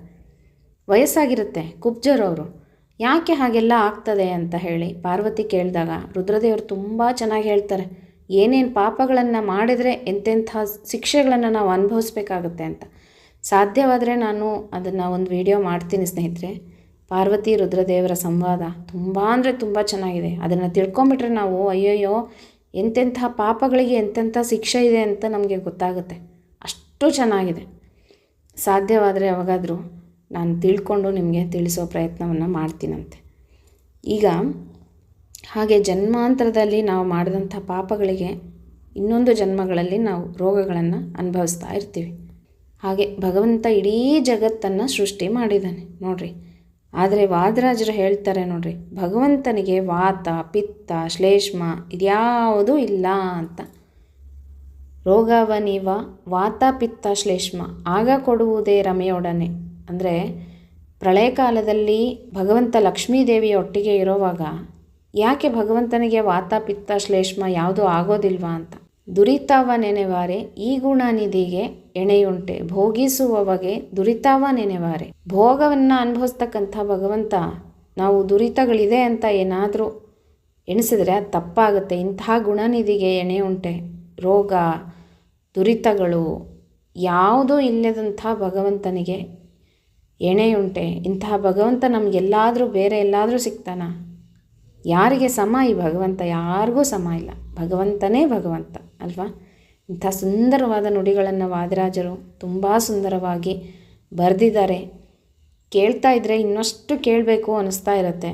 ವಯಸ್ಸಾಗಿರುತ್ತೆ ಕುಬ್ಜರವರು, ಯಾಕೆ ಹಾಗೆಲ್ಲ ಆಗ್ತದೆ ಅಂತ ಹೇಳಿ ಪಾರ್ವತಿ ಕೇಳಿದಾಗ ರುದ್ರದೇವರು ತುಂಬ ಚೆನ್ನಾಗಿ ಹೇಳ್ತಾರೆ, ಏನೇನು ಪಾಪಗಳನ್ನು ಮಾಡಿದರೆ ಎಂತೆಂಥ ಶಿಕ್ಷೆಗಳನ್ನು ನಾವು ಅನುಭವಿಸ್ಬೇಕಾಗುತ್ತೆ ಅಂತ. ಸಾಧ್ಯವಾದರೆ ನಾನು ಅದನ್ನು ಒಂದು ವಿಡಿಯೋ ಮಾಡ್ತೀನಿ ಸ್ನೇಹಿತರೆ. ಪಾರ್ವತಿ ರುದ್ರದೇವರ ಸಂವಾದ ತುಂಬ ಅಂದರೆ ತುಂಬ ಚೆನ್ನಾಗಿದೆ. ಅದನ್ನು ತಿಳ್ಕೊಂಬಿಟ್ರೆ ನಾವು ಅಯ್ಯಯ್ಯೋ ಎಂತೆಂಥ ಪಾಪಗಳಿಗೆ ಎಂತೆಂಥ ಶಿಕ್ಷೆ ಇದೆ ಅಂತ ನಮಗೆ ಗೊತ್ತಾಗುತ್ತೆ. ಅಷ್ಟು ಚೆನ್ನಾಗಿದೆ. ಸಾಧ್ಯವಾದರೆ ಯಾವಾಗಾದರೂ ನಾನು ತಿಳ್ಕೊಂಡು ನಿಮಗೆ ತಿಳಿಸೋ ಪ್ರಯತ್ನವನ್ನು ಮಾಡ್ತೀನಂತೆ. ಈಗ ಹಾಗೆ ಜನ್ಮಾಂತರದಲ್ಲಿ ನಾವು ಮಾಡಿದಂಥ ಪಾಪಗಳಿಗೆ ಇನ್ನೊಂದು ಜನ್ಮಗಳಲ್ಲಿ ನಾವು ರೋಗಗಳನ್ನು ಅನುಭವಿಸ್ತಾ ಇರ್ತೀವಿ. ಹಾಗೆ ಭಗವಂತ ಇಡೀ ಜಗತ್ತನ್ನು ಸೃಷ್ಟಿ ಮಾಡಿದ್ದಾನೆ ನೋಡ್ರಿ. ಆದರೆ ವಾದರಾಜರು ಹೇಳ್ತಾರೆ ನೋಡ್ರಿ, ಭಗವಂತನಿಗೆ ವಾತ ಪಿತ್ತ ಶ್ಲೇಷ್ಮ ಇದ್ಯಾವುದೂ ಇಲ್ಲ ಅಂತ. ರೋಗವನಿವ ವಾತ ಪಿತ್ತ ಶ್ಲೇಷ್ಮ ಆಗ ಕೊಡುವುದೇ ರಮೆಯೊಡನೆ. ಅಂದರೆ ಪ್ರಳಯ ಕಾಲದಲ್ಲಿ ಭಗವಂತ ಲಕ್ಷ್ಮೀದೇವಿಯ ಒಟ್ಟಿಗೆ ಇರೋವಾಗ ಯಾಕೆ ಭಗವಂತನಿಗೆ ವಾತ ಪಿತ್ತ ಶ್ಲೇಷ್ಮ ಯಾವುದೂ ಆಗೋದಿಲ್ವಾ ಅಂತ. ದುರಿತಾವ ನೆನೆವಾರೆ ಈ ಗುಣನಿಧಿಗೆ ಎಣೆಯುಂಟೆ ಭೋಗಿಸುವವಗೆ ದುರಿತಾವ ನೆನೆವಾರೆ. ಭೋಗವನ್ನು ಅನುಭವಿಸ್ತಕ್ಕಂಥ ಭಗವಂತ ನಾವು ದುರಿತಗಳಿದೆ ಅಂತ ಏನಾದರೂ ಎಣಿಸಿದ್ರೆ ಅದು ತಪ್ಪಾಗುತ್ತೆ. ಇಂತಹ ಗುಣನಿಧಿಗೆ ಎಣೆಯುಂಟೆ, ರೋಗ ದುರಿತಗಳು ಯಾವುದೂ ಇಲ್ಲದಂಥ ಭಗವಂತನಿಗೆ ಎಣೆಯುಂಟೆ. ಇಂತಹ ಭಗವಂತ ನಮಗೆಲ್ಲಾದರೂ ಬೇರೆ ಎಲ್ಲಾದರೂ ಸಿಗ್ತಾನ? ಯಾರಿಗೆ ಸಮ ಈ ಭಗವಂತ? ಯಾರಿಗೂ ಸಮ ಇಲ್ಲ. ಭಗವಂತನೇ ಭಗವಂತ ಅಲ್ವಾ? ಇಂಥ ಸುಂದರವಾದ ನುಡಿಗಳನ್ನು ವಾದಿರಾಜರು ತುಂಬ ಸುಂದರವಾಗಿ ಬರೆದಿದ್ದಾರೆ. ಕೇಳ್ತಾ ಇದ್ದರೆ ಇನ್ನಷ್ಟು ಕೇಳಬೇಕು ಅನ್ನಿಸ್ತಾ ಇರುತ್ತೆ.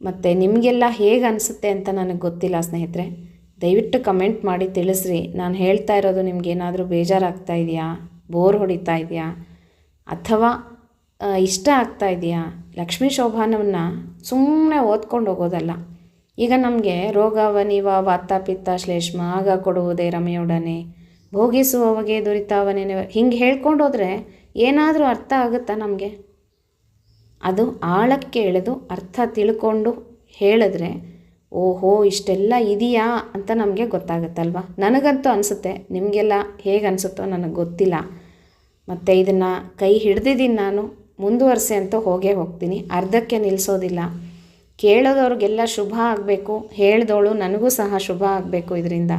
ಮತ್ತು ನಿಮಗೆಲ್ಲ ಹೇಗೆ ಅನಿಸುತ್ತೆ ಅಂತ ನನಗೆ ಗೊತ್ತಿಲ್ಲ ಸ್ನೇಹಿತರೆ. ದಯವಿಟ್ಟು ಕಮೆಂಟ್ ಮಾಡಿ ತಿಳಿಸ್ರಿ. ನಾನು ಹೇಳ್ತಾ ಇರೋದು ನಿಮಗೇನಾದರೂ ಬೇಜಾರಾಗ್ತಾ ಇದೆಯಾ, ಬೋರ್ ಹೊಡಿತಾ ಇದೆಯಾ, ಅಥವಾ ಇಷ್ಟ ಆಗ್ತಾ ಇದೆಯಾ? ಲಕ್ಷ್ಮೀ ಶೋಭಾನವನ್ನು ಸುಮ್ಮನೆ ಓದ್ಕೊಂಡು ಹೋಗೋದಲ್ಲ. ಈಗ ನಮಗೆ ರೋಗವನಿವ ವಾತ ಪಿತ್ತ ಶ್ಲೇಷ್ಮ ಆಗ ಕೊಡುವುದೇ ರಮೆಯೊಡನೆ ಭೋಗಿಸುವವಗೆ ದುರಿತಾವನೇನೆ, ಹಿಂಗೆ ಹೇಳ್ಕೊಂಡು ಹೋದರೆ ಏನಾದರೂ ಅರ್ಥ ಆಗುತ್ತಾ ನಮಗೆ? ಅದು ಆಳಕ್ಕೆ ಎಳೆದು ಅರ್ಥ ತಿಳ್ಕೊಂಡು ಹೇಳಿದ್ರೆ ಓಹೋ ಇಷ್ಟೆಲ್ಲ ಇದೆಯಾ ಅಂತ ನಮಗೆ ಗೊತ್ತಾಗುತ್ತಲ್ವ. ನನಗಂತೂ ಅನಿಸುತ್ತೆ, ನಿಮಗೆಲ್ಲ ಹೇಗೆ ಅನಿಸುತ್ತೋ ನನಗೆ ಗೊತ್ತಿಲ್ಲ. ಮತ್ತು ಇದನ್ನು ಕೈ ಹಿಡ್ದಿದ್ದೀನಿ, ನಾನು ಮುಂದುವರಿಸಿ ಅಂತೂ ಹೋಗೇ ಹೋಗ್ತೀನಿ, ಅರ್ಧಕ್ಕೆ ನಿಲ್ಲಿಸೋದಿಲ್ಲ. ಕೇಳೋದವ್ರಿಗೆಲ್ಲ ಶುಭ ಆಗಬೇಕು, ಹೇಳಿದವಳು ನನಗೂ ಸಹ ಶುಭ ಆಗಬೇಕು. ಇದರಿಂದ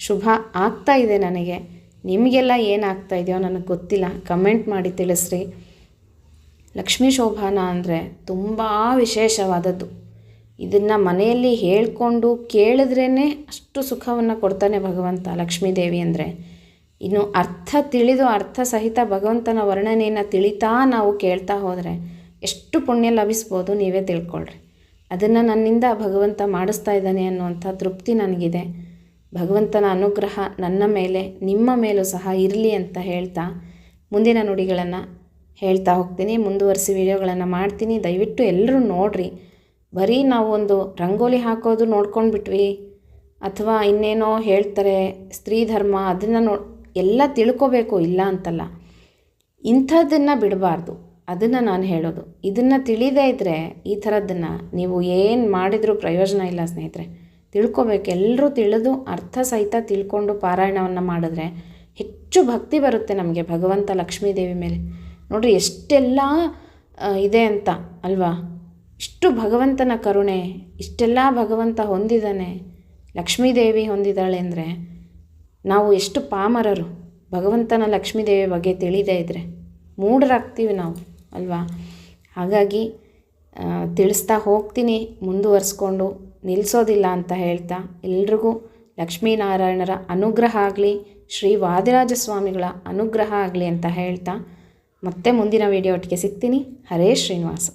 ಶುಭ ಆಗ್ತಾ ಇದೆ ನನಗೆ. ನಿಮಗೆಲ್ಲ ಏನಾಗ್ತಾ ಇದೆಯೋ ನನಗೆ ಗೊತ್ತಿಲ್ಲ, ಕಮೆಂಟ್ ಮಾಡಿ ತಿಳಿಸ್ರಿ. ಲಕ್ಷ್ಮೀ ಶೋಭಾನ ಅಂದರೆ ತುಂಬ ವಿಶೇಷವಾದದ್ದು. ಇದನ್ನು ಮನೆಯಲ್ಲಿ ಹೇಳ್ಕೊಂಡು ಕೇಳಿದ್ರೇ ಅಷ್ಟು ಸುಖವನ್ನು ಕೊಡ್ತಾನೆ ಭಗವಂತ. ಲಕ್ಷ್ಮೀದೇವಿ ಅಂದರೆ ಇನ್ನು ಅರ್ಥ ತಿಳಿದು ಅರ್ಥ ಸಹಿತ ಭಗವಂತನ ವರ್ಣನೆಯನ್ನು ತಿಳಿತಾ ನಾವು ಕೇಳ್ತಾ ಹೋದರೆ ಎಷ್ಟು ಪುಣ್ಯ ಲಭಿಸ್ಬೋದು ನೀವೇ ತಿಳ್ಕೊಳ್ರಿ. ಅದನ್ನು ನನ್ನಿಂದ ಭಗವಂತ ಮಾಡಿಸ್ತಾ ಇದ್ದಾನೆ ಅನ್ನುವಂಥ ತೃಪ್ತಿ ನನಗಿದೆ. ಭಗವಂತನ ಅನುಗ್ರಹ ನನ್ನ ಮೇಲೆ ನಿಮ್ಮ ಮೇಲೂ ಸಹ ಇರಲಿ ಅಂತ ಹೇಳ್ತಾ ಮುಂದಿನ ನುಡಿಗಳನ್ನು ಹೇಳ್ತಾ ಹೋಗ್ತೀನಿ. ಮುಂದುವರಿಸಿ ವಿಡಿಯೋಗಳನ್ನು ಮಾಡ್ತೀನಿ. ದಯವಿಟ್ಟು ಎಲ್ಲರೂ ನೋಡಿರಿ. ಬರೀ ನಾವು ಒಂದು ರಂಗೋಲಿ ಹಾಕೋದು ನೋಡ್ಕೊಂಡು ಬಿಟ್ವಿ, ಅಥವಾ ಇನ್ನೇನೋ ಹೇಳ್ತಾರೆ ಸ್ತ್ರೀ ಧರ್ಮ, ಅದನ್ನು ಎಲ್ಲ ತಿಳ್ಕೋಬೇಕು, ಇಲ್ಲ ಅಂತಲ್ಲ. ಇಂಥದ್ದನ್ನು ಬಿಡಬಾರ್ದು, ಅದನ್ನು ನಾನು ಹೇಳೋದು. ಇದನ್ನು ತಿಳಿದೇ ಇದ್ದರೆ ಈ ಥರದ್ದನ್ನು ನೀವು ಏನು ಮಾಡಿದರೂ ಪ್ರಯೋಜನ ಇಲ್ಲ ಸ್ನೇಹಿತರೆ. ತಿಳ್ಕೊಬೇಕು, ಎಲ್ಲರೂ ತಿಳಿದು ಅರ್ಥ ಸಹಿತ ತಿಳ್ಕೊಂಡು ಪಾರಾಯಣವನ್ನು ಮಾಡಿದ್ರೆ ಹೆಚ್ಚು ಭಕ್ತಿ ಬರುತ್ತೆ ನಮಗೆ ಭಗವಂತ ಲಕ್ಷ್ಮೀದೇವಿ ಮೇಲೆ. ನೋಡಿರಿ ಎಷ್ಟೆಲ್ಲ ಇದೆ ಅಂತ ಅಲ್ವಾ? ಇಷ್ಟು ಭಗವಂತನ ಕರುಣೆ, ಇಷ್ಟೆಲ್ಲ ಭಗವಂತ ಹೊಂದಿದ್ದಾನೆ. ಲಕ್ಷ್ಮೀದೇವಿ ಹೊಂದಿದ್ದಾಳೆ ಅಂದರೆ ನಾವು ಎಷ್ಟು ಪಾಮರರು. ಭಗವಂತನ ಲಕ್ಷ್ಮೀದೇವಿ ಬಗ್ಗೆ ತಿಳಿದೇ ಇದ್ದರೆ ಮೂಢರಾಗ್ತೀವಿ ನಾವು ಅಲ್ವಾ. ಹಾಗಾಗಿ ತಿಳಿಸ್ತಾ ಹೋಗ್ತೀನಿ, ಮುಂದುವರಿಸ್ಕೊಂಡು ನಿಲ್ಲಿಸೋದಿಲ್ಲ ಅಂತ ಹೇಳ್ತಾ ಎಲ್ರಿಗೂ ಲಕ್ಷ್ಮೀನಾರಾಯಣರ ಅನುಗ್ರಹ ಆಗಲಿ, ಶ್ರೀ ವಾದಿರಾಜ ಸ್ವಾಮಿಗಳ ಅನುಗ್ರಹ ಆಗಲಿ ಅಂತ ಹೇಳ್ತಾ ಮತ್ತೆ ಮುಂದಿನ ವಿಡಿಯೋ ಒಟ್ಟಿಗೆ ಸಿಗ್ತೀನಿ. ಹರೇ ಶ್ರೀನಿವಾಸ.